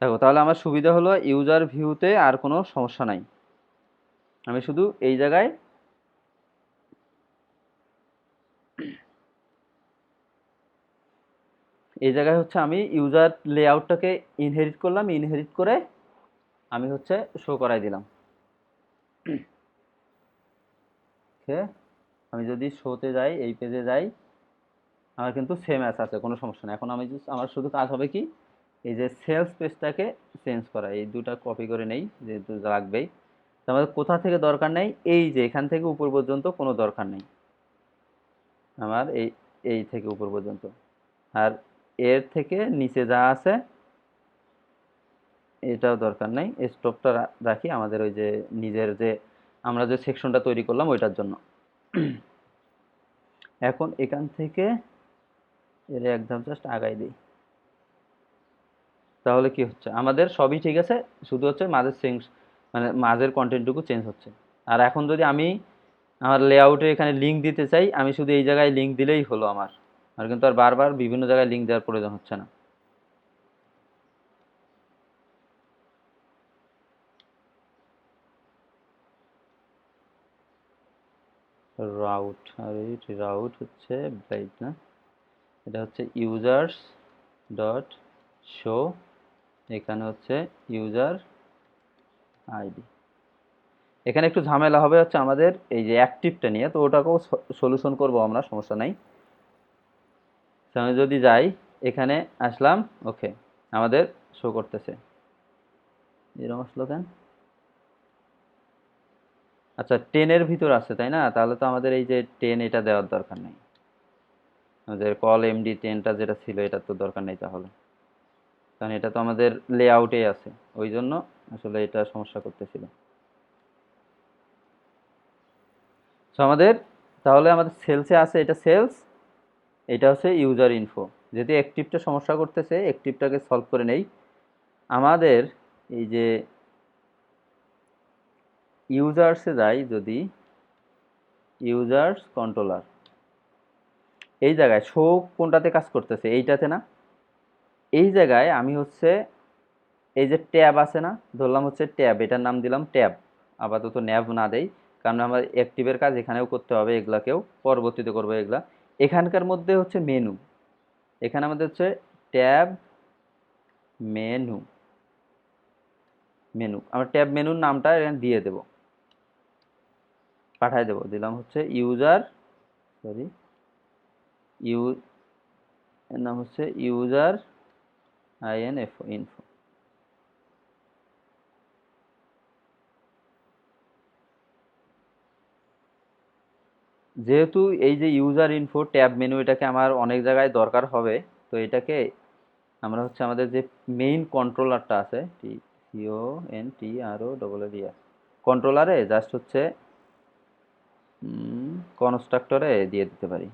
দেখো তাহলে আমার সুবিধা হলো ইউজার ভিউতে আর কোনো সমস্যা নাই। আমি শুধু এই জায়গায়, এই জায়গায় হচ্ছে আমি ইউজার লেআউটটাকে ইনহেরিট করলাম, ইনহেরিট করে আমি হচ্ছে শো করাই দিলাম। ওকে, আমি যদি শোতে যাই, এই পেজে যাই, আমার কিন্তু সেম অ্যাস আছে, কোনো সমস্যা নেই। এখন আমি আমার শুধু কাজ হবে কি, এই যে সেলস পেজটাকে চেঞ্জ করা, এই দুটা কপি করে নেই যেহেতু লাগবেই। তো আমাদের কোথা থেকে দরকার নেই, এই যে এখান থেকে উপর পর্যন্ত কোনো দরকার নেই আমার, এই এই থেকে উপর পর্যন্ত। আর এর থেকে নিচে যা আছে এটাও দরকার নেই, স্টপটা রাখি আমাদের ওই যে নিজের যে আমরা যে সেকশনটা তৈরি করলাম ওইটার জন্য। এখন এখান থেকে এর এক ধাপ জাস্ট আগাই দিই, তাহলে কি হচ্ছে, আমাদের সবই ঠিক আছে, শুধু হচ্ছে মাঝের মানে মাঝের কন্টেন্টটুকু চেঞ্জ হচ্ছে। আর এখন যদি আমি আমার লেআউটে এখানে লিঙ্ক দিতে চাই, আমি শুধু এই জায়গায় লিঙ্ক দিলেই হলো আমার, আর কিন্তু আর বারবার বিভিন্ন জায়গায় লিঙ্ক দেওয়ার প্রয়োজন হচ্ছে না। রাউট, আর এই রাউট হচ্ছে ব্লাইট না, এটা হচ্ছে ইউজার্স ডট শো, এখানে হচ্ছে ইউজার আইডি। এখানে একটু ঝামেলা হবে হচ্ছে আমাদের এই যে অ্যাক্টিভটা নিয়ে, তো ওটাকেও সলিউশন করব আমরা, সমস্যা নাই। আমি যদি যাই, এখানে আসলাম, ওকে, আমাদের শো করতেছে, এরকম আসলো কেন, আচ্ছা 10-এর ভিতর আছে তাই না, তাহলে তো আমাদের এই যে 10 এটা দেওয়ার দরকার নেই, আমাদের কল MD10টা যেটা ছিল এটা তো দরকার নেই তাহলে, কারণ এটা তো আমাদের লেআউটেই আছে, ওই জন্য আসলে এটা সমস্যা করতেছিল। সো আমাদের তাহলে আমাদের সেলসে আছে এটা সেলস, এটা হচ্ছে ইউজার ইনফো। যেহেতু অ্যাক্টিভটা সমস্যা করতেছে, অ্যাক্টিভটাকে সলভ করে নেই। আমাদের এই যে ইউজার্সে যাই, যদি ইউজার্স কন্ট্রোলার, এই জায়গায় শো কোনটাতে কাজ করতেছে, এইটাতে না? এই জায়গায় আমি হচ্ছে এই যে ট্যাব আছে না, ধরলাম হচ্ছে ট্যাব, এটার নাম দিলাম ট্যাব, আপাতত ন্যাব না দেই, কারণ আমার অ্যাক্টিভের কাজ এখানেও করতে হবে, এগুলাকেও পরবর্তীতে করবো এগুলা। এখানকার মধ্যে হচ্ছে মেনু, এখানে আমাদের হচ্ছে ট্যাব মেনু, মেনু আমরা ট্যাব মেনুর নামটা এখানে দিয়ে দেব, পাঠাই দেব, দিলাম হচ্ছে ইউজার, সরি ইউ, এর নাম হচ্ছে ইউজার ইনফো ইনফো। যেহেতু এই যে ইউজার ইনফো ট্যাব মেনু, এটাকে আমার অনেক জায়গায় দরকার হবে, তো এটাকে আমরা হচ্ছে আমাদের যে মেইন কন্ট্রোলারটা আছে, CONTROLLER কন্ট্রোলারে জাস্ট হচ্ছে কনস্ট্রাক্টরে দিয়ে দিতে পারি।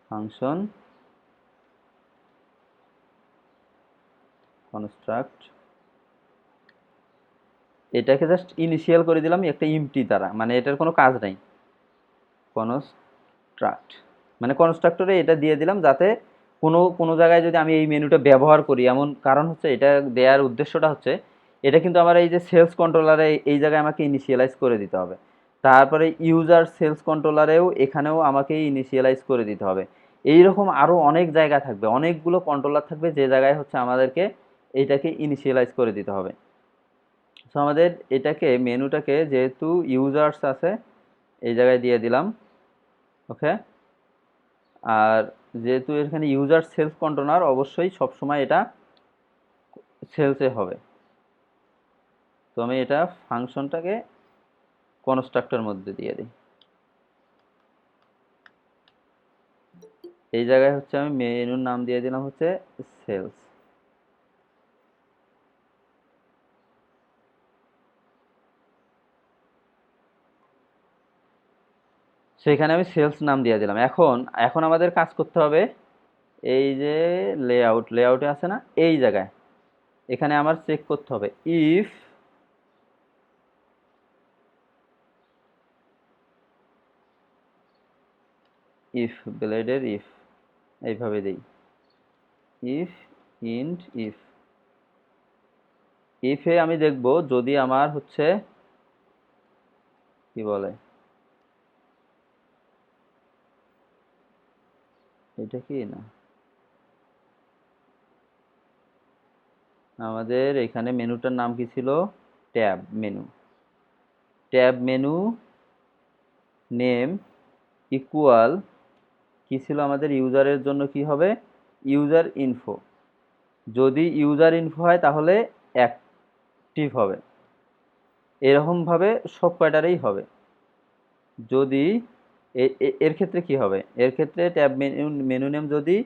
ফাংশন কনস্ট্রাক্ট, এটাকে জাস্ট ইনিশিয়াল করে দিলাম একটা ইমটি দ্বারা, মানে এটার কোনো কাজ নাই। কনস্ট্রাক্ট মানে কনস্ট্রাক্টরে এটা দিয়ে দিলাম, যাতে কোনো কোনো জায়গায় যদি আমি এই মেনুটা ব্যবহার করি, এমন কারণ হচ্ছে এটা দেওয়ার উদ্দেশ্যটা হচ্ছে এটা কিন্তু আমার এই যে সেলস কন্ট্রোলারে এই জায়গায় আমাকে ইনিশিয়ালাইজ করে দিতে হবে, তারপরে ইউজার সেলস কন্ট্রোলারেও এখানেও আমাকে ইনিশিয়ালাইজ করে দিতে হবে। এইরকম আরও অনেক জায়গা থাকবে, অনেকগুলো কন্ট্রোলার থাকবে যে জায়গায় হচ্ছে আমাদেরকে এইটাকে ইনিশিয়ালাইজ করে দিতে হবে। সো আমাদের এটাকে মেনুটাকে যেহেতু ইউজার্স আছে এই জায়গায় দিয়ে দিলাম, ওকে। আর যেহেতু এখানে ইউজার সেলস কন্ট্রোলার, অবশ্যই সবসময় এটা সেলসে হবে, তো আমি এটা ফাংশনটাকে কনস্ট্রাক্টর মধ্যে দিয়ে দিই। এই জায়গায় হচ্ছে আমি মেনুর নাম দিয়ে দিলাম হচ্ছে সেলস। সেখানে আমি সেলস নাম দিয়ে দিলাম। এখন এখন আমাদের কাজ করতে হবে, এই যে লেআউটে আছে না, এই জায়গায় এখানে আমার চেক করতে হবে ইফ ইফ ব্লেডের ইফ, এইভাবে দেই ইফ ইন্ট ইফ, ইফে আমি দেখব যদি আমার হচ্ছে কি বলে, এটা কি না, আমাদের এখানে মেনুটার নাম কি ছিল, tab menu, tab menu name equal কি ছিল আমাদের, ইউজারের জন্য কি হবে, ইউজার ইনফো। যদি ইউজার ইনফো হয় তাহলে অ্যাক্টিভ হবে, এরকমভাবে সব কয়টারেই হবে। যদি এর ক্ষেত্রে কি হবে, এর ক্ষেত্রে ট্যাব মেনু মেনু নেম যদি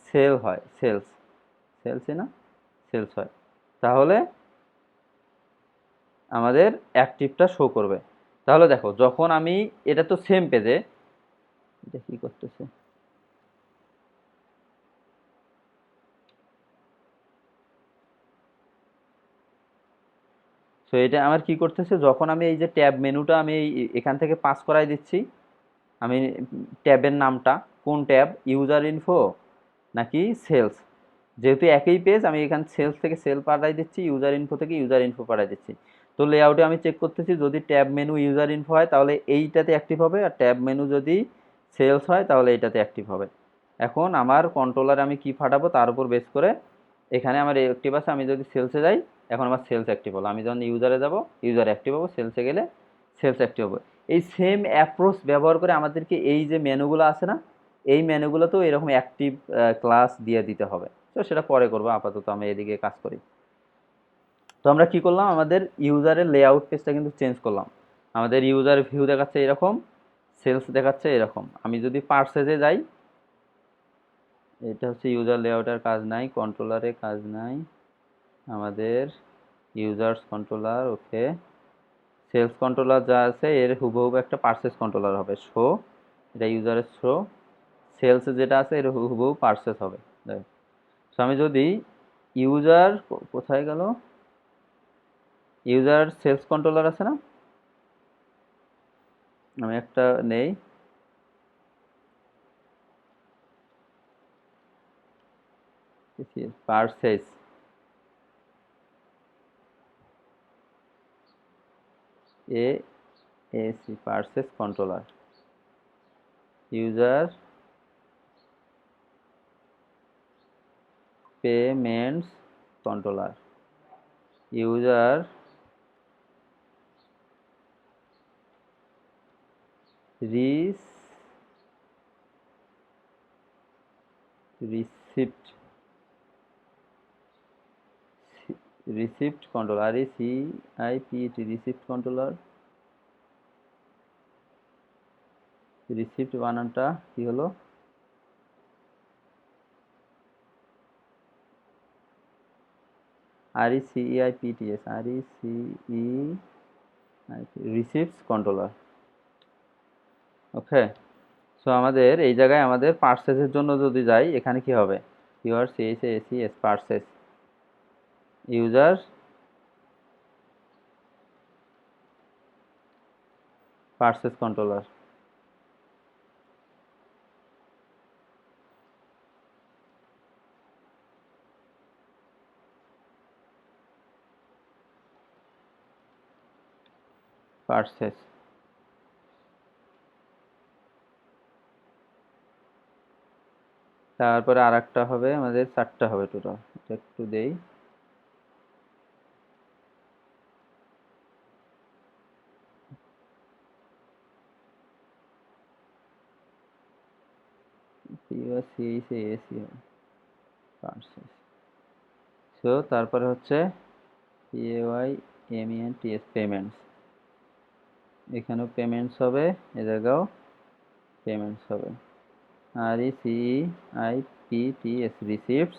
সেল হয়, সেলসে না, সেলস হয়, তাহলে আমাদের অ্যাক্টিভটা শো করবে। তাহলে দেখো যখন আমি, এটা তো সেম পেজে, এটা কি করতেছে, সো এটা আমার কি করতেছে, যখন আমি এই যে ট্যাব মেনুটা আমি এখান থেকে পাস করাই দিচ্ছি, আমি ট্যাবের নামটা কোন ট্যাব, ইউজার ইনফো নাকি সেলস, যেহেতু একই পেজ আমি এখান সেলস থেকে সেল পাঠাই দিচ্ছি, ইউজার ইনফো থেকে ইউজার ইনফো পাঠাই দিচ্ছি। তো লেআউটে আমি চেক করতেছি যদি ট্যাব মেনু ইউজার ইনফো হয় তাহলে এইটাতে অ্যাক্টিভ হবে, আর ট্যাব মেনু যদি সেলস হয় তাহলে এইটাতে অ্যাক্টিভ হবে। এখন আমার কন্ট্রোলারে আমি কি পাঠাবো তার উপর বেস করে এখানে আমার অ্যাক্টিভ আছে, আমি যদি সেলসে যাই এখন আমার সেলস অ্যাক্টিভ হলো, আমি যখন ইউজারে যাব ইউজার অ্যাক্টিভ হবো, সেলসে গেলে সেলস অ্যাক্টিভ হবে। এই সেম অ্যাপ্রোচ ব্যবহার করে আমাদেরকে এই যে মেনুগুলো আছে না, এই মেনুগুলোতেও এরকম অ্যাক্টিভ ক্লাস দিয়ে দিতে হবে। তো সেটা পরে করবো, আপাতত আমি এদিকে কাজ করি। তো আমরা কি করলাম, আমাদের ইউজারের লেআউট পেজটা কিন্তু চেঞ্জ করলাম। আমাদের ইউজার ভিউ দেখাচ্ছে এরকম, সেলস দেখাচ্ছে এরকম। আমি যদি পার্সেজে যাই, এটা হচ্ছে ইউজার লেআউটের কাজ নাই, কন্ট্রোলারে কাজ নাই আমাদের, ইউজার্স কন্ট্রোলার, ওকে। সেলস কন্ট্রোলার যা আছে এর হুবহু একটা পারচেস কন্ট্রোলার হবে, শো, এটা ইউজারের শো। সেলস যেটা আছে এর হুবহু পারচেস হবে। সো আমি যদি ইউজার, কোথায় গেল, ইউজার সেলস কন্ট্রোলার আছে না, আমি একটা নেই, purchase, A AC purchase controller, user payments controller, user receipt, receipt controller, আর C I P T, receipt controller. Receipt বানানটা কি হলো, R E C E I P T S, R E C E I, receipts controller. Okay. So আমাদের এই জায়গায় আমাদের পার্সেসের জন্য যদি যাই, এখানে কি হবে, UR CS AC S purchases, user purchases controller, purchases. তারপরে আর একটা হবে, আমাদের 4টা হবে টোটাল, এটা একটু দেই। U R CS A C purchases. So তারপরে হচ্ছে পিএওয়াই এমইএন টিএস পেমেন্টস, এখানেও পেমেন্টস হবে, এ জায়গাও পেমেন্টস হবে, আর E C I P T S receipts,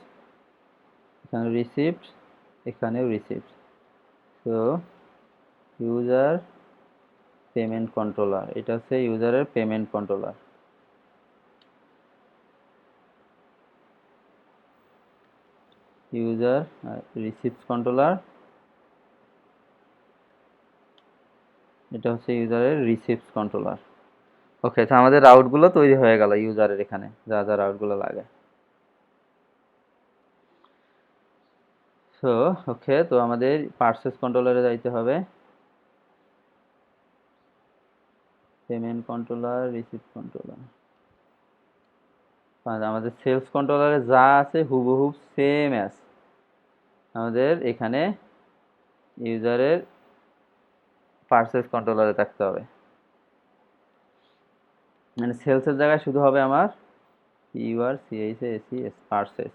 এখানে রিসিপ্ট, এখানেও রিসিপ্ট। তো ইউজার পেমেন্ট কন্ট্রোলার, এটা হচ্ছে ইউজারের payment controller, user receipt controller, এটা হচ্ছে ইউজারের রিসিপ্ট কন্ট্রোলার। ওকে, তো আমাদের রাউটগুলো তৈরি হয়ে গেল ইউজারের, এখানে যা যা রাউটগুলো লাগে। সো ওকে, তো আমাদের পার্সেস কন্ট্রোলারে যাইতে হবে, পেমেন্ট কন্ট্রোলার, রিসিপ্ট কন্ট্রোলার, আমাদের সেলস কন্ট্রোলারে যা আছে হুবহু সেম অ্যাজ আমাদের এখানে ইউজারের পার্সেস কন্ট্রোলারে থাকতে হবে। মানে সেলসের জায়গায় শুধু হবে আমার U R CH A C S purchase.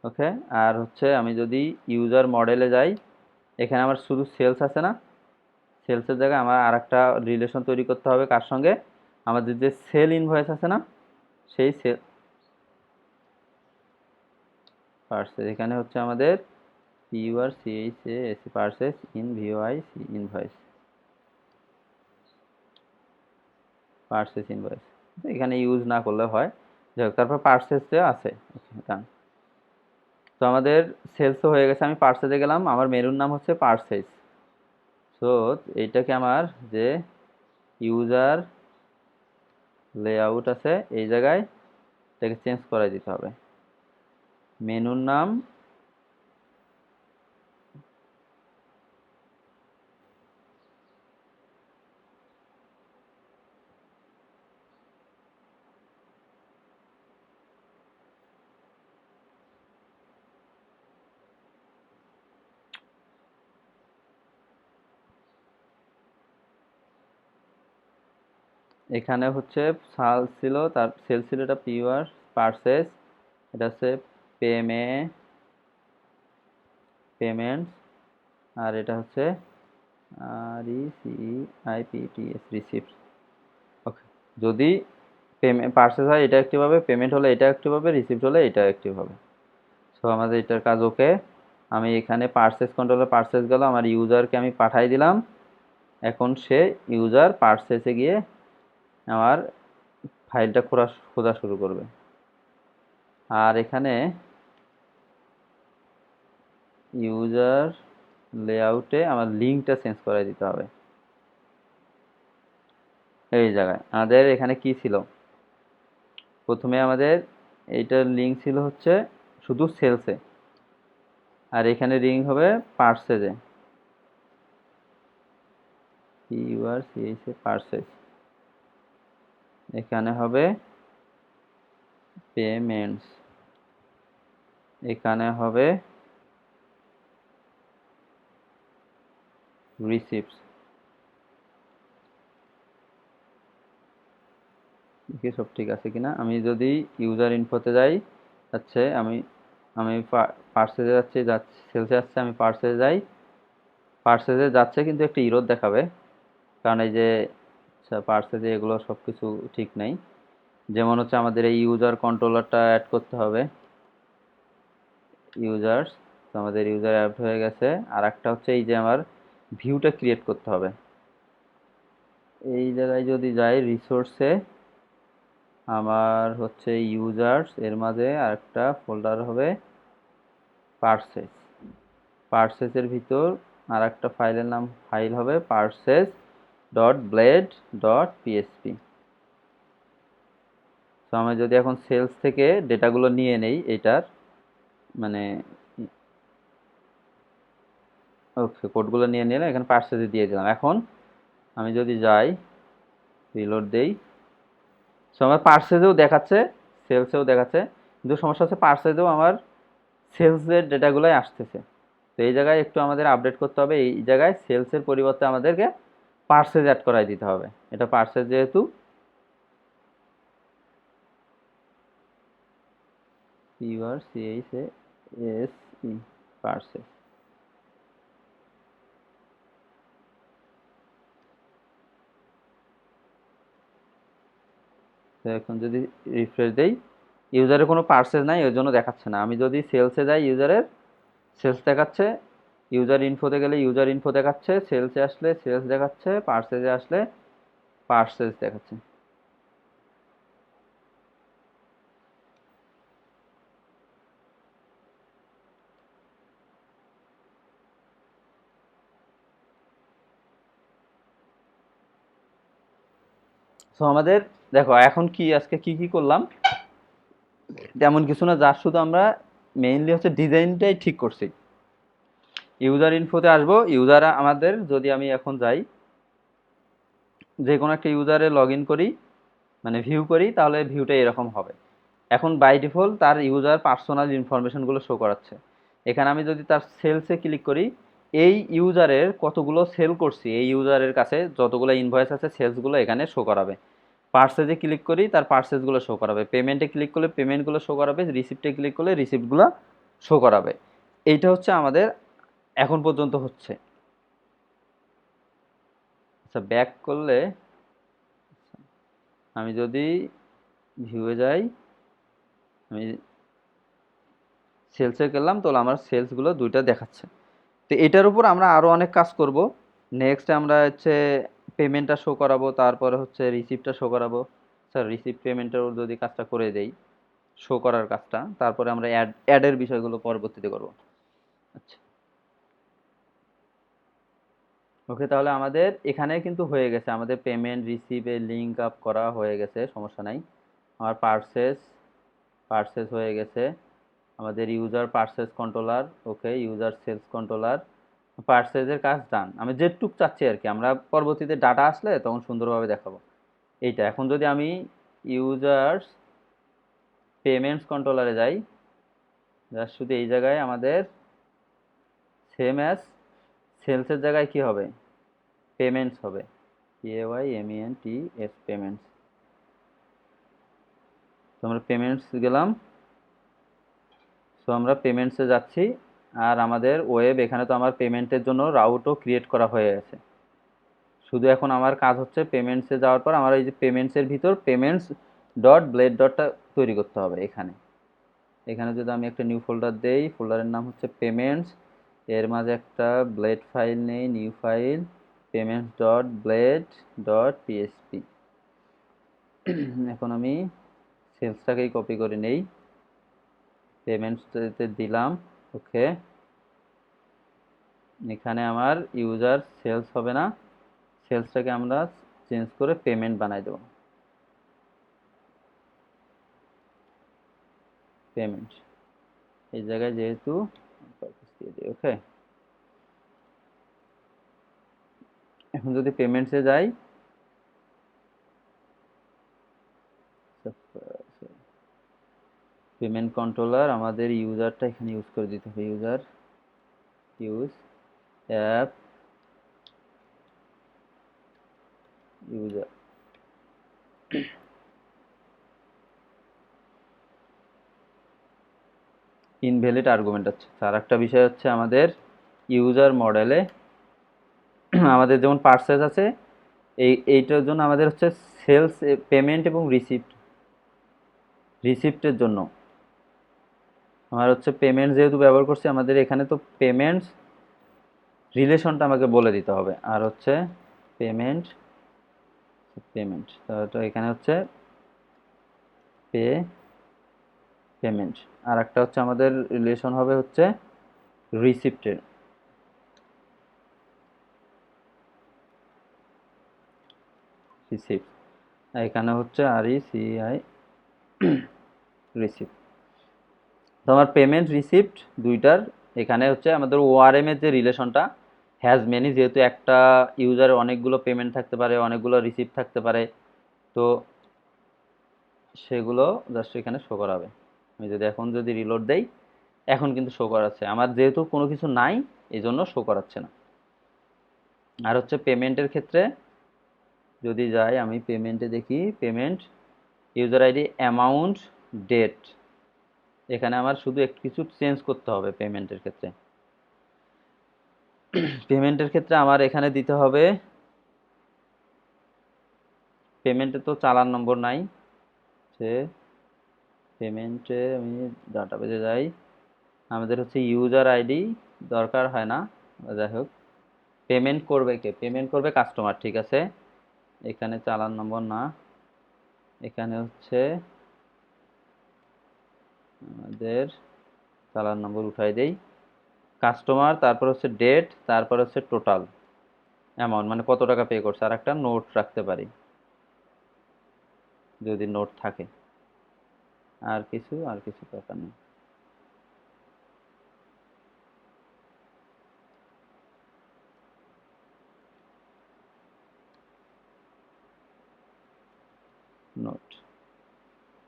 Okay. আর হচ্ছে আমি যদি ইউজার মডেলে যাই, এখানে আমার শুধু সেলস আছে না, সেলসের জায়গায় আমার আর একটা রিলেশন তৈরি করতে হবে কার সঙ্গে, আমাদের যে সেল ইনভয়েস আছে না, সেই সেল পার্সেস, এখানে হচ্ছে আমাদের UR CH AC purchases in VOI C invoice, purchases invoice, এখানে ইউজ না করলে হয়, যাই হোক, তারপর পার্সেসে আছে, ডান। তো আমাদের সেলসও হয়ে গেছে, আমি পার্সেসে গেলাম, আমার মেনুর নাম হচ্ছে পার্সেস। সো এইটাকে আমার যে ইউজার লেআউট আছে এই জায়গায় এটাকে চেঞ্জ করে দিতে হবে, মেনুর নাম এখানে হচ্ছে সাল ছিল, তার সেল ছিল, এটা পিওর পার্সেস, এটা হচ্ছে পেমেন্টস, আর এটা হচ্ছে R E C I P T S receipt. Okay. যদি পেমেন্ট পার্সেস হয় এটা অ্যাক্টিভ হবে, পেমেন্ট হলে এটা অ্যাক্টিভ হবে, রিসিপ্ট হলে এটা অ্যাক্টিভ হবে। সো তো আমাদের এটার কাজ ওকে। আমি এখানে পার্সেস কন্ট্রোলার পার্সেস গেল, আমার ইউজারকে আমি পাঠাই দিলাম। এখন সে ইউজার পার্সেসে গিয়ে আমার ফাইলটা খোঁজা শুরু করবে। আর এখানে ইউজার লেআউটে আমার লিঙ্কটা চেঞ্জ করে দিতে হবে। এই জায়গায় আমাদের এখানে কি ছিল, প্রথমে আমাদের এইটার লিঙ্ক ছিল হচ্ছে শুধু সেলসে, আর এখানে লিঙ্ক হবে পার্সেজে, পার্সেস। এখানে হবে পেমেন্টস, এখানে হবে রিসিপ্টস। দেখি সব ঠিক আছে কিনা। আমি যদি ইউজার ইনফোতে যাই, আচ্ছা আমি আমি পার্সেসে যাচ্ছি, সেলসে যাচ্ছে, আমি পার্সেসে যাই, পার্সেসে যাচ্ছে কিন্তু একটা ইরোর দেখাবে, কারণ এই যে পার্সেসে এগুলো সব কিছু ঠিক নেই। যেমন হচ্ছে আমাদের এই ইউজার কন্ট্রোলারটা অ্যাড করতে হবে, ইউজার্স। তো আমাদের ইউজার অ্যাড হয়ে গেছে। আর একটা হচ্ছে এই যে আমার ভিউটা ক্রিয়েট করতে হবে। এই জায়গায় যদি যাই রিসোর্সে, আমার হচ্ছে ইউজার্স এর মাঝে আরেকটা ফোল্ডার হবে পার্সেস। পার্সেসের ভিতর আর একটা ফাইল হবে purchase dot blade dot PSP. তো আমি যদি এখন সেলস থেকে ডেটাগুলো নিয়ে নেই এটার, মানে ওকে কোডগুলো নিয়ে নিলাম, এখানে পার্সেসে দিয়ে দিলাম। এখন আমি যদি যাই রিলোড দেই, সো আমার পার্সেসেও দেখাচ্ছে, সেলসেও দেখাচ্ছে, কিন্তু সমস্যা হচ্ছে পার্সেসেও আমার সেলসের ডেটাগুলোই আসতেছে। তো এই জায়গায় একটু আমাদের আপডেট করতে হবে, এই জায়গায় সেলসের পরিবর্তে আমাদেরকে পার্সেস অ্যাড করাই দিতে হবে। এটা পার্সেস যেহেতু, PRCSE পার্সেস। তো এখন যদি রিফ্রেশ দেই, ইউজারের কোনো পার্সেস নাই, ওই জন্য দেখাচ্ছে না। আমি যদি সেলসে যাই, ইউজারের সেলস দেখাচ্ছে, ইউজার ইনফোতে গেলে ইউজার ইনফো দেখাচ্ছে, সেলসে আসলে সেলস দেখাচ্ছে, পার্সেসে আসলে পার্সেস দেখাচ্ছে। সো আমাদের দেখো এখন কি আজকে কি কি করলাম, তেমন কিছু না, যার শুধু আমরা মেইনলি হচ্ছে ডিজাইনটাই ঠিক করছি। ইউজার ইনফোতে আসবো, ইউজার আমাদের যদি আমি এখন যাই যে কোনো একটা ইউজারে লগ ইন করি, মানে ভিউ করি, তাহলে ভিউটা এরকম হবে। এখন বাই ডিফল্ট তার ইউজার পার্সোনাল ইনফরমেশনগুলো শো করাচ্ছে। এখানে আমি যদি তার সেলসে ক্লিক করি, এই ইউজারের কতগুলো সেল করছি, এই ইউজারের কাছে যতগুলো ইনভয়েস আছে সেলসগুলো এখানে শো করাবে। পার্সেসে ক্লিক করি, তার পার্সেসগুলো শো করাবে। পেমেন্টে ক্লিক করলে পেমেন্টগুলো শো করাবে। রিসিপ্টে ক্লিক করলে রিসিপ্টগুলো শো করাবে। এইটা হচ্ছে আমাদের এখন পর্যন্ত হচ্ছে। আচ্ছা ব্যাক করলে, আমি যদি ভিউয়ে যাই, আমি সেলসে গেলাম, তো আমার সেলসগুলো দুইটা দেখাচ্ছে। তো এটার উপর আমরা আরও অনেক কাজ করব। নেক্সট আমরা হচ্ছে পেমেন্টটা শো করাবো, তারপরে হচ্ছে রিসিপ্টটা শো করাবো। স্যার রিসিপ্ট পেমেন্টের যদি কাজটা করে দেই, শো করার কাজটা, তারপরে আমরা অ্যাডের বিষয়গুলো পরবর্তীতে করব। আচ্ছা ওকে, তাহলে আমাদের এখানে কিন্তু হয়ে গেছে, আমাদের পেমেন্ট রিসিভে লিঙ্ক আপ করা হয়ে গেছে, সমস্যা নাই। আমার পার্সেস হয়ে গেছে। আমাদের ইউজার পার্সেস কন্ট্রোলার ওকে, ইউজার সেলস কন্ট্রোলার, পার্সেসের কাজ ডান। আমি যেটুক চাচ্ছি আর কি, আমরা পরবর্তীতে ডাটা আসলে তখন সুন্দরভাবে দেখাবো। এইটা এখন যদি আমি ইউজার্স পেমেন্টস কন্ট্রোলারে যাই, জাস্ট শুধু এই জায়গায় আমাদের সেম অ্যাজ সেলসের জায়গায় কি হবে, পেমেন্টস হবে, PAYMENTS পেমেন্টস। তো আমরা পেমেন্টস গেলাম, সো আমরা পেমেন্টসে যাচ্ছি। আর আমাদের ওয়েব, এখানে তো আমার পেমেন্টের জন্য রাউটও ক্রিয়েট করা হয়ে গেছে। শুধু এখন আমার কাজ হচ্ছে পেমেন্টসে যাওয়ার পর আমার এই যে পেমেন্টসের ভিতর পেমেন্টস ডট ব্লেড ডটটা তৈরি করতে হবে এখানে। এখানে যদি আমি একটা নিউ ফোল্ডার দেই, ফোল্ডারের নাম হচ্ছে পেমেন্টস, এর মাঝে একটা ব্লেড ফাইল নেই, new file payments dot blade dot PSP. এখন আমি সেলসটাকেই কপি করে নেই, পেমেন্টসতে দিলাম, ওকে। এখানে আমার ইউজার সেলস হবে না, সেলসটাকে আমরা চেঞ্জ করে পেমেন্ট বানাই দেবো, পেমেন্ট এই জায়গায় যেহেতু দিয়ে দিই, ওকে। এখন যদি পেমেন্টসে যাই, পেমেন্ট কন্ট্রোলার আমাদের ইউজারটা এখানে ইউজ করে দিতে হবে, user use app user. Invalid argument আছে। আর একটা বিষয় হচ্ছে আমাদের ইউজার মডেলে আমাদের যেমন পার্সেস আছে, এইটার জন্য আমাদের হচ্ছে সেলস পেমেন্ট এবং রিসিপ্টের জন্য আমার হচ্ছে পেমেন্ট যেহেতু ব্যবহার করছি, আমাদের এখানে তো পেমেন্টস রিলেশনটা আমাকে বলে দিতে হবে। আর হচ্ছে পেমেন্ট পেমেন্ট তো এখানে হচ্ছে পেমেন্ট, আর একটা হচ্ছে আমাদের রিলেশন হবে হচ্ছে রিসিপ্টের, রিসিপ্ট। এখানে হচ্ছে RECI রিসিপ্ট। তো আমার পেমেন্ট রিসিপ্ট দুইটার এখানে হচ্ছে আমাদের ORM এর যে রিলেশনটা হ্যাজ মেনি, যেহেতু একটা ইউজারের অনেকগুলো পেমেন্ট থাকতে পারে, অনেকগুলো রিসিপ্ট থাকতে পারে, তো সেগুলো জাস্ট এখানে শো করাবে। আমি যদি এখন যদি রিলোড দেই, এখন কিন্তু শো করাচ্ছে, আমার যেহেতু কোনো কিছু নাই এই জন্য শো করাচ্ছে না। আর হচ্ছে পেমেন্টের ক্ষেত্রে যদি যাই, আমি পেমেন্টে দেখি, payment user ID amount date, এখানে আমার শুধু একটু কিছু চেঞ্জ করতে হবে পেমেন্টের ক্ষেত্রে। পেমেন্টের ক্ষেত্রে আমার এখানে দিতে হবে, পেমেন্টে তো চালান নম্বর নাই, সে পেমেন্টে আমি ডাটাবেজে যাই, আমাদের হচ্ছে ইউজার আইডি দরকার হয় না, যাই হোক। পেমেন্ট করবে কে? পেমেন্ট করবে কাস্টমার, ঠিক আছে। এখানে চালান নম্বর না, এখানে হচ্ছে আমাদের চালান নম্বর উঠাই দেই, কাস্টমার, তারপর হচ্ছে ডেট, তারপর হচ্ছে টোটাল অ্যামাউন্ট, মানে কত টাকা পে করছে, আর একটা নোট রাখতে পারি যদি নোট থাকে, আর কিছু দরকার নেই। নোট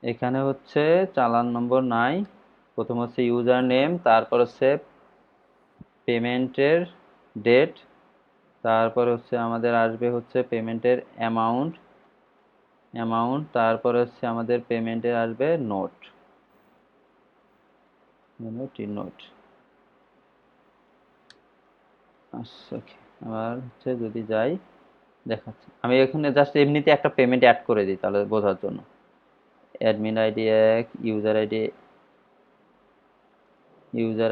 এখানে হচ্ছে চালান নম্বর নাই, প্রথম হচ্ছে ইউজার নেম, তারপর হচ্ছে পেমেন্টের ডেট, তারপর হচ্ছে আমাদের আসবে হচ্ছে পেমেন্টের অ্যামাউন্ট, তারপর হচ্ছে আমাদের পেমেন্টের আসবে নোট, নোট। আচ্ছা, ওকে। আবার হচ্ছে যদি যাই, দেখাচ্ছি আমি এখানে জাস্ট এমনিতে একটা পেমেন্ট অ্যাড করে দিই তাহলে বোঝার জন্য। Admin ID 1, user ID 1, user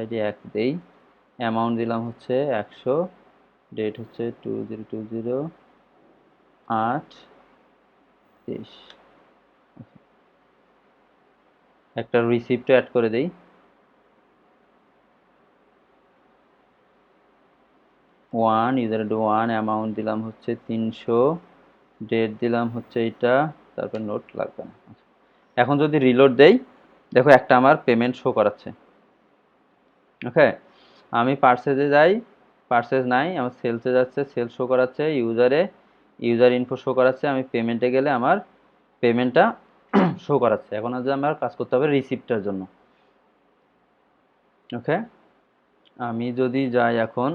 ID 1 দেই, অ্যামাউন্ট দিলাম হচ্ছে 100, ডেট হচ্ছে 2020/8/23, একটা রিসিপ্ট অ্যাড করে দেই, 1 ইউজার আইডি 1, অ্যামাউন্ট দিলাম হচ্ছে 300, ডেট দিলাম হচ্ছে এটা, তারপর নোট লাগবে না। এখন যদি রিলোড দেই, দেখো একটা আমার পেমেন্ট শো করাচ্ছে, ওকে। আমি পার্সেসে যাই, পার্সেস নাই, আমার সেলসে যাচ্ছে, সেলস শো করাচ্ছে, ইউজার ইনফো শো করাচ্ছে, আমি পেমেন্টে গেলে আমার পেমেন্টটা শো করাচ্ছে। এখন হচ্ছে আমার কাজ করতে হবে রিসিপ্টটার জন্য, ওকে। আমি যদি যাই এখন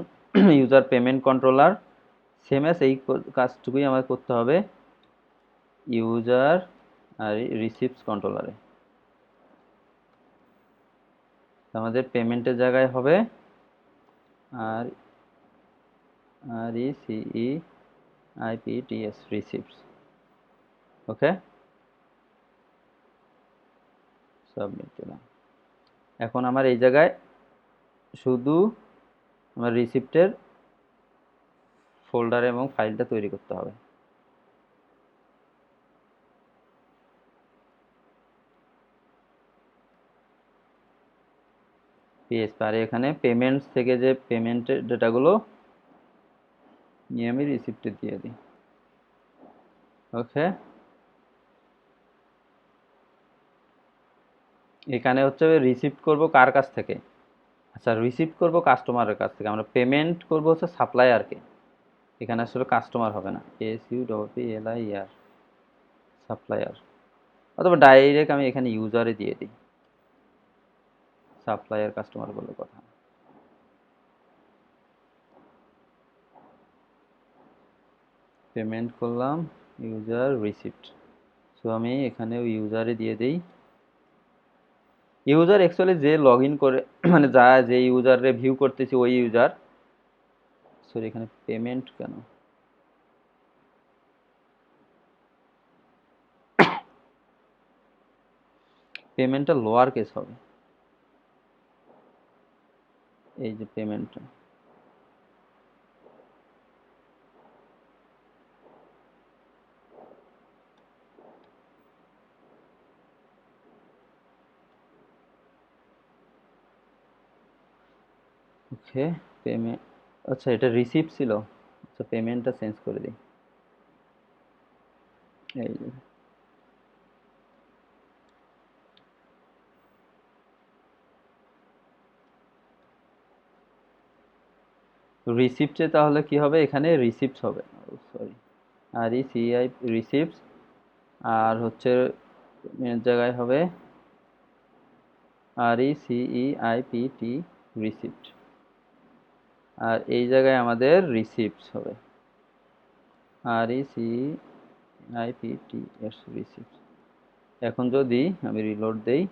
user payment controller, same S এই কাজটুকুই আমার করতে হবে ইউজার আর রিসিপ্টস কন্ট্রোলারে। আমাদের পেমেন্টের জায়গায় হবে আর RECEIPTS রিসিপ্টস, ওকে। সাবমিট দিলাম। এখন আমার এই জায়গায় শুধু আমার রিসিপ্টের ফোল্ডার এবং ফাইলটা তৈরি করতে হবে। পিএসপি আর এখানে পেমেন্টস থেকে যে পেমেন্টের ডেটাগুলো নিয়ে আমি রিসিপ্টে দিয়ে দিই। ওকে, এখানে হচ্ছে রিসিপ্ট করব কার কাছ থেকে? আচ্ছা, রিসিপ্ট করব কাস্টমারের কাছ থেকে। আমরা পেমেন্ট করব হচ্ছে সাপ্লায়ারকে। এখানে আসলে কাস্টমার হবে না, SUPPLIER, সাপ্লায়ার। অথবা ডাইরেক্ট আমি এখানে ইউজারে দিয়ে দিই, সাপ্লায়ার কাস্টমার বলে কথা। পেমেন্ট করলাম, ইউজার রিসিপ্ট। সো আমি এখানে ইউজারে দিয়ে দিই। ইউজার অ্যাকচুয়ালি যে লগ ইন করে মানে যে ইউজারে ভিউ করতেছি ওই ইউজার। সরি, এখানে পেমেন্ট কেন? পেমেন্টটা লোয়ার কেস হবে, এই যে পেমেন্টটা। ওকে, পেমেন্ট। আচ্ছা, এটা রিসিপ্ট ছিল। আচ্ছা, পেমেন্টটা চেঞ্জ করে দিই। এই যে রিসিপ্টে তাহলে কি হবে? এখানে রিসিপ্ট হবে, সরি, RECI রিসিপ্ট। আর হচ্ছে এর জায়গায় হবে RECEIPT রিসিপ্ট। আর এই জায়গায় আমাদের রিসিপ্ট হবে RECIPTS রিসিপ্ট। এখন যদি আমি রিলোড দেই,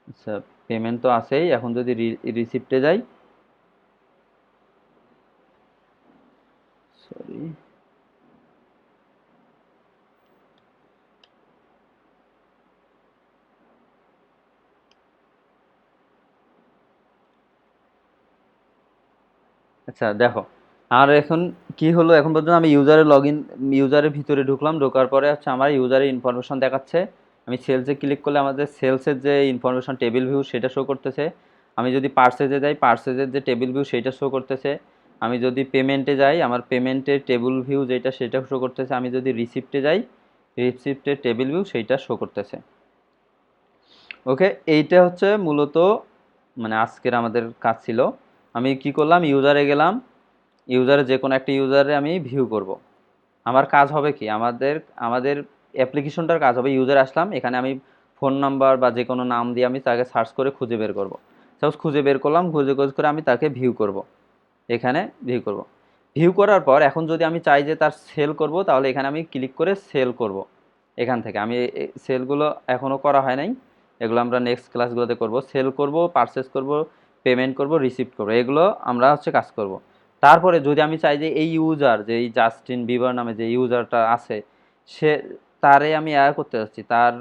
আচ্ছা পেমেন্ট তো আছেই। এখন যদি রিসিপ্টে যাই, সরি, আচ্ছা দেখো, আর এখন কি হলো? এখন পর্যন্ত আমি ইউজারের ভিতরে ঢুকলাম, ঢোকার পরে হচ্ছে আমার ইউজারের ইনফরমেশন দেখাচ্ছে। আমি সেলসে ক্লিক করলে আমাদের সেলসের যে ইনফরমেশন টেবিল ভিউ সেটা শো করতেছে। আমি যদি পার্সেজে যাই, পার্সেজের যে টেবিল ভিউ সেটা শো করতেছে। আমি যদি পেমেন্টে যাই, আমার পেমেন্টের টেবিল ভিউ যেটা সেটা শো করতেছে। আমি যদি রিসিপ্টে যাই, রিসিপ্টের টেবিল ভিউ সেইটা শো করতেছে। ওকে, এইটা হচ্ছে মূলত মানে আজকের আমাদের কাজ ছিল। আমি কি করলাম, ইউজারে গেলাম, ইউজারে যে কোনো একটা ইউজারে আমি ভিউ করব। আমার কাজ হবে কি, আমাদের আমাদের অ্যাপ্লিকেশনটার কাজ হবে, ইউজার আসলাম, এখানে আমি ফোন নাম্বার বা যে কোনো নাম দিয়ে আমি তাকে সার্চ করে খুঁজে বের করব। সাপোজ খুঁজে বের করলাম, খুঁজে করে আমি তাকে ভিউ করব, এখানে ভিউ করব। ভিউ করার পর এখন যদি আমি চাই যে তার সেল করব, তাহলে এখানে আমি ক্লিক করে সেল করব। এখান থেকে আমি সেলগুলো এখনও করা হয় নাই, এগুলো আমরা নেক্সট ক্লাসগুলোতে করব। সেল করব, পারচেস করব, পেমেন্ট করব, রিসিভ করব, এগুলো আমরা হচ্ছে কাজ করব। তারপরে যদি আমি চাই যে এই ইউজার, যে এই জাস্টিন বিবার নামে যে ইউজারটা আছে, সে তারে আমি করতে যাচ্ছি, তার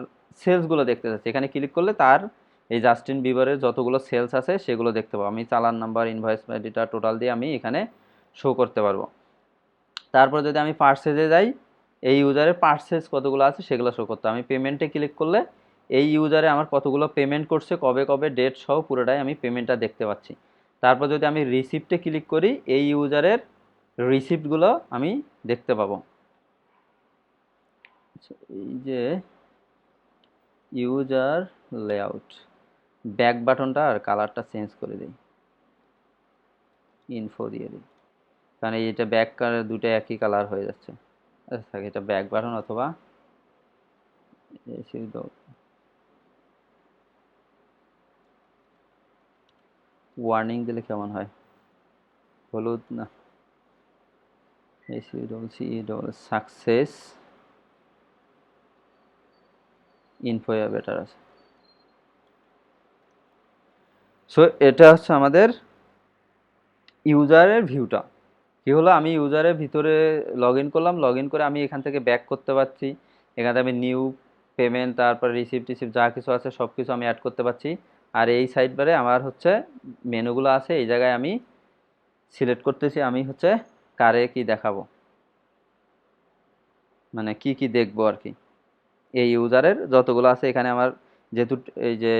সেলসগুলো দেখতে যাচ্ছি, এখানে ক্লিক করলে তার এই জাস্টিন বিবারের যতগুলো সেলস আছে সেগুলো দেখতে পাবো। আমি চালান নাম্বার, ইনভয়েস আইডিটা টোটাল দিয়ে আমি এখানে শো করতে পারবো। তারপর যদি আমি পার্সেজে যাই, এই ইউজারের পার্সেস কতগুলো আছে সেগুলো শো করতে, আমি পেমেন্টে ক্লিক করলে এই ইউজারে আমার কতগুলো পেমেন্ট করছে, কবে কবে, ডেট সহ পুরোটাই আমি পেমেন্টটা দেখতে পাচ্ছি। তারপর যদি আমি রিসিপ্টে ক্লিক করি, এই ইউজারের রিসিপ্টগুলো আমি দেখতে পাবো। এই যে ইউজার লেআউট, ব্যাক বাটনটা আর কালারটা চেঞ্জ করে দিই, ইনফো দিয়ে দিই, কারণ এইটা ব্যাক কালার দুটো একই কালার হয়ে যাচ্ছে। আচ্ছা, এটা ব্যাক বাটন অথবা ওয়ার্নিং দিলে কেমন হয়? হলুদ না, সাকসেস ইনফো বেটার আছে। সো এটা হচ্ছে আমাদের ইউজারের ভিউটা। কি হলো, আমি ইউজারের ভিতরে লগ ইন করলাম, লগ ইন করে আমি এখান থেকে ব্যাক করতে পারছি। এখানে আমি নিউ পেমেন্ট, তারপর রিসিপ্ট টিসিপ্ট যা কিছু আছে সব কিছু আমি অ্যাড করতে পারছি। আর এই সাইড বারে আমার হচ্ছে মেনুগুলো আছে, এই জায়গায় আমি সিলেক্ট করতেছি আমি হচ্ছে কারে কি দেখাবো, মানে কি কি দেখবো আর কি। এই ইউজারের যতগুলো আছে এখানে আমার যেহেতু এই যে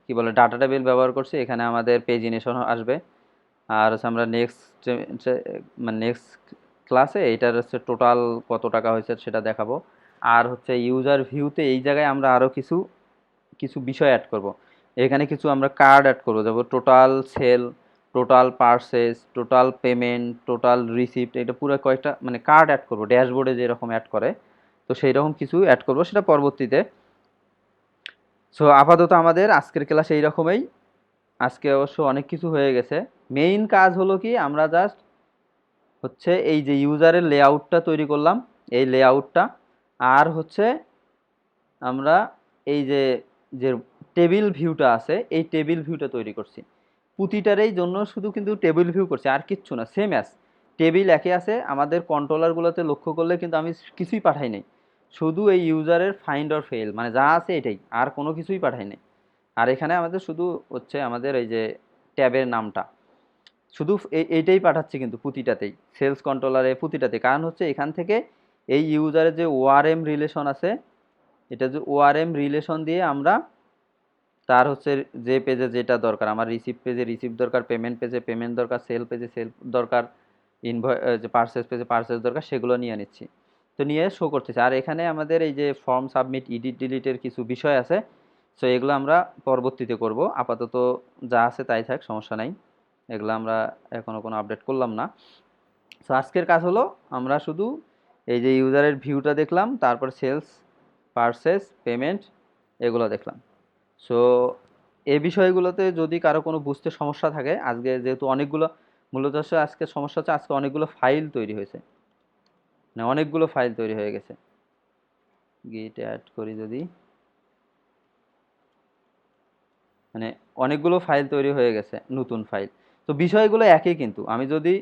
কি বলে ডাটা টেবিল ব্যবহার করছি, এখানে আমাদের পেজিনেশন আসবে। আর হচ্ছে আমরা নেক্সট মানে নেক্সট ক্লাসে এইটার হচ্ছে টোটাল কত টাকা হয়েছে সেটা দেখাবো। আর হচ্ছে ইউজার ভিউতে এই জায়গায় আমরা আরও কিছু কিছু বিষয় অ্যাড করব। এখানে কিছু আমরা কার্ড অ্যাড করবো, যেমন total sell, total purchase, total payment, total receipt, এটা পুরো কয়েকটা মানে কার্ড অ্যাড করবো, ড্যাশবোর্ডে যেরকম অ্যাড করে। তো সেই রকম কিছু অ্যাড করবো, সেটা পরবর্তীতে। সো আপাতত আমাদের আজকের ক্লাস এই রকমই। আজকে অবশ্য অনেক কিছু হয়ে গেছে। মেইন কাজ হলো কি, আমরা জাস্ট হচ্ছে এই যে ইউজারের লেআউটটা তৈরি করলাম, এই লেআউটটা। আর হচ্ছে আমরা এই যে যে টেবিল ভিউটা আছে, এই টেবিল ভিউটা তৈরি করছি প্রতিটারই জন্য, শুধু কিন্তু টেবিল ভিউ করছি আর কিচ্ছু না। সেম অ্যাজ টেবিল একই আছে। আমাদের কন্ট্রোলারগুলোতে লক্ষ্য করলে কিন্তু আমি কিছুই পাঠাই নাই, শুধু এই ইউজারের ফাইন্ড অর ফেল মানে যা আছে এটাই, আর কোনো কিছুই পাঠাই নাই। আর এখানে আমাদের শুধু হচ্ছে আমাদের এই যে ট্যাবের নামটা, শুধু এইটাই পাঠাচ্ছি কিন্তু প্রতিটাতেই, সেলস কন্ট্রোলারে প্রতিটাতে। কারণ হচ্ছে এখান থেকে এই ইউজারের যে ওআরএম রিলেশন আছে, এটা যে ওআরএম রিলেশন দিয়ে আমরা তার হচ্ছে যে পেজে যেটা দরকার, আমার রিসিপ্ট পেজে রিসিপ্ট দরকার, পেমেন্ট পেজে পেমেন্ট দরকার, সেল পেজে সেল দরকার, ইনভয়েস যে পার্সেস পেজে পার্সেস দরকার, সেগুলো নিয়ে নিচ্ছি। তো নিয়ে শো করতেছে। আর এখানে আমাদের এই যে ফর্ম সাবমিট, এডিট ডিলিটের কিছু বিষয় আছে, সো এগুলো আমরা পরবর্তীতে করব। আপাতত যা আছে তাই থাক, সমস্যা নাই। এগুলো আমরা এখনও কোনো আপডেট করলাম না। সো আজকের কাজ হলো আমরা শুধু এই যে ইউজারের ভিউটা দেখলাম, তারপর সেলস, পার্সেস, পেমেন্ট, এগুলো দেখলাম। সো এই বিষয়গুলোতে যদি কারো কোনো বুঝতে সমস্যা থাকে, আজকে যেহেতু অনেকগুলো, মূলত হচ্ছে আজকে সমস্যা হচ্ছে আজকে অনেকগুলো ফাইল তৈরি হয়েছে, মানে অনেকগুলো ফাইল তৈরি হয়ে গেছে। গিট অ্যাড করি যদি, মানে অনেকগুলো ফাইল তৈরি হয়ে গেছে, নতুন ফাইল। তো বিষয়গুলো একই, কিন্তু আমি যদি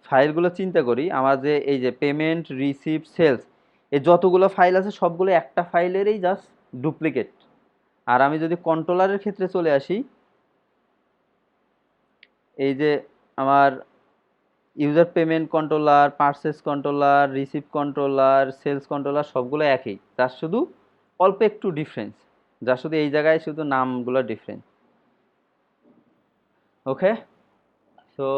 ফাইলগুলো চিন্তা করি, আমার যে এই যে পেমেন্ট, রিসিপ্ট, সেলস, এই যতগুলো ফাইল আছে সবগুলো একটা ফাইলেরই জাস্ট ডুপ্লিকেট। আর আমি যদি কন্ট্রোলারের ক্ষেত্রে চলে আসি, এই যে আমার user payment controller, purchases controller, receipt controller, sales controller সবগুলো একই, তার শুধু অল্প একটু ডিফারেন্স, যা শুধু এই জায়গায় শুধু নামগুলো ডিফারেন্স। ওকে। সো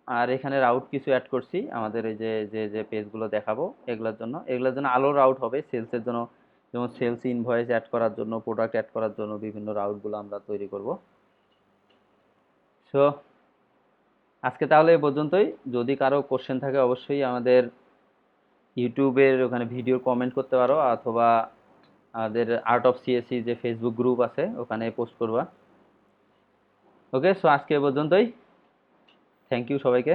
আর এখানে রাউট কিছু অ্যাড করছি আমাদের এই যে যে যে পেজগুলো দেখাবো এগুলোর জন্য আলো রাউট হবে সেলসের জন্য। যেমন সেলস ইনভয়েস অ্যাড করার জন্য, প্রোডাক্ট অ্যাড করার জন্য বিভিন্ন রাউটগুলো আমরা তৈরি করব। সো আজকে তাহলে এ পর্যন্তই। যদি কারো কোশ্চেন থাকে অবশ্যই আমাদের ইউটিউবের ওখানে ভিডিও কমেন্ট করতে পারো, অথবা আমাদের আর্ট অফ সিএসসি যে ফেসবুক গ্রুপ আছে ওখানে পোস্ট করবা। ওকে, সো আজকে এ পর্যন্তই। থ্যাংক ইউ সবাইকে।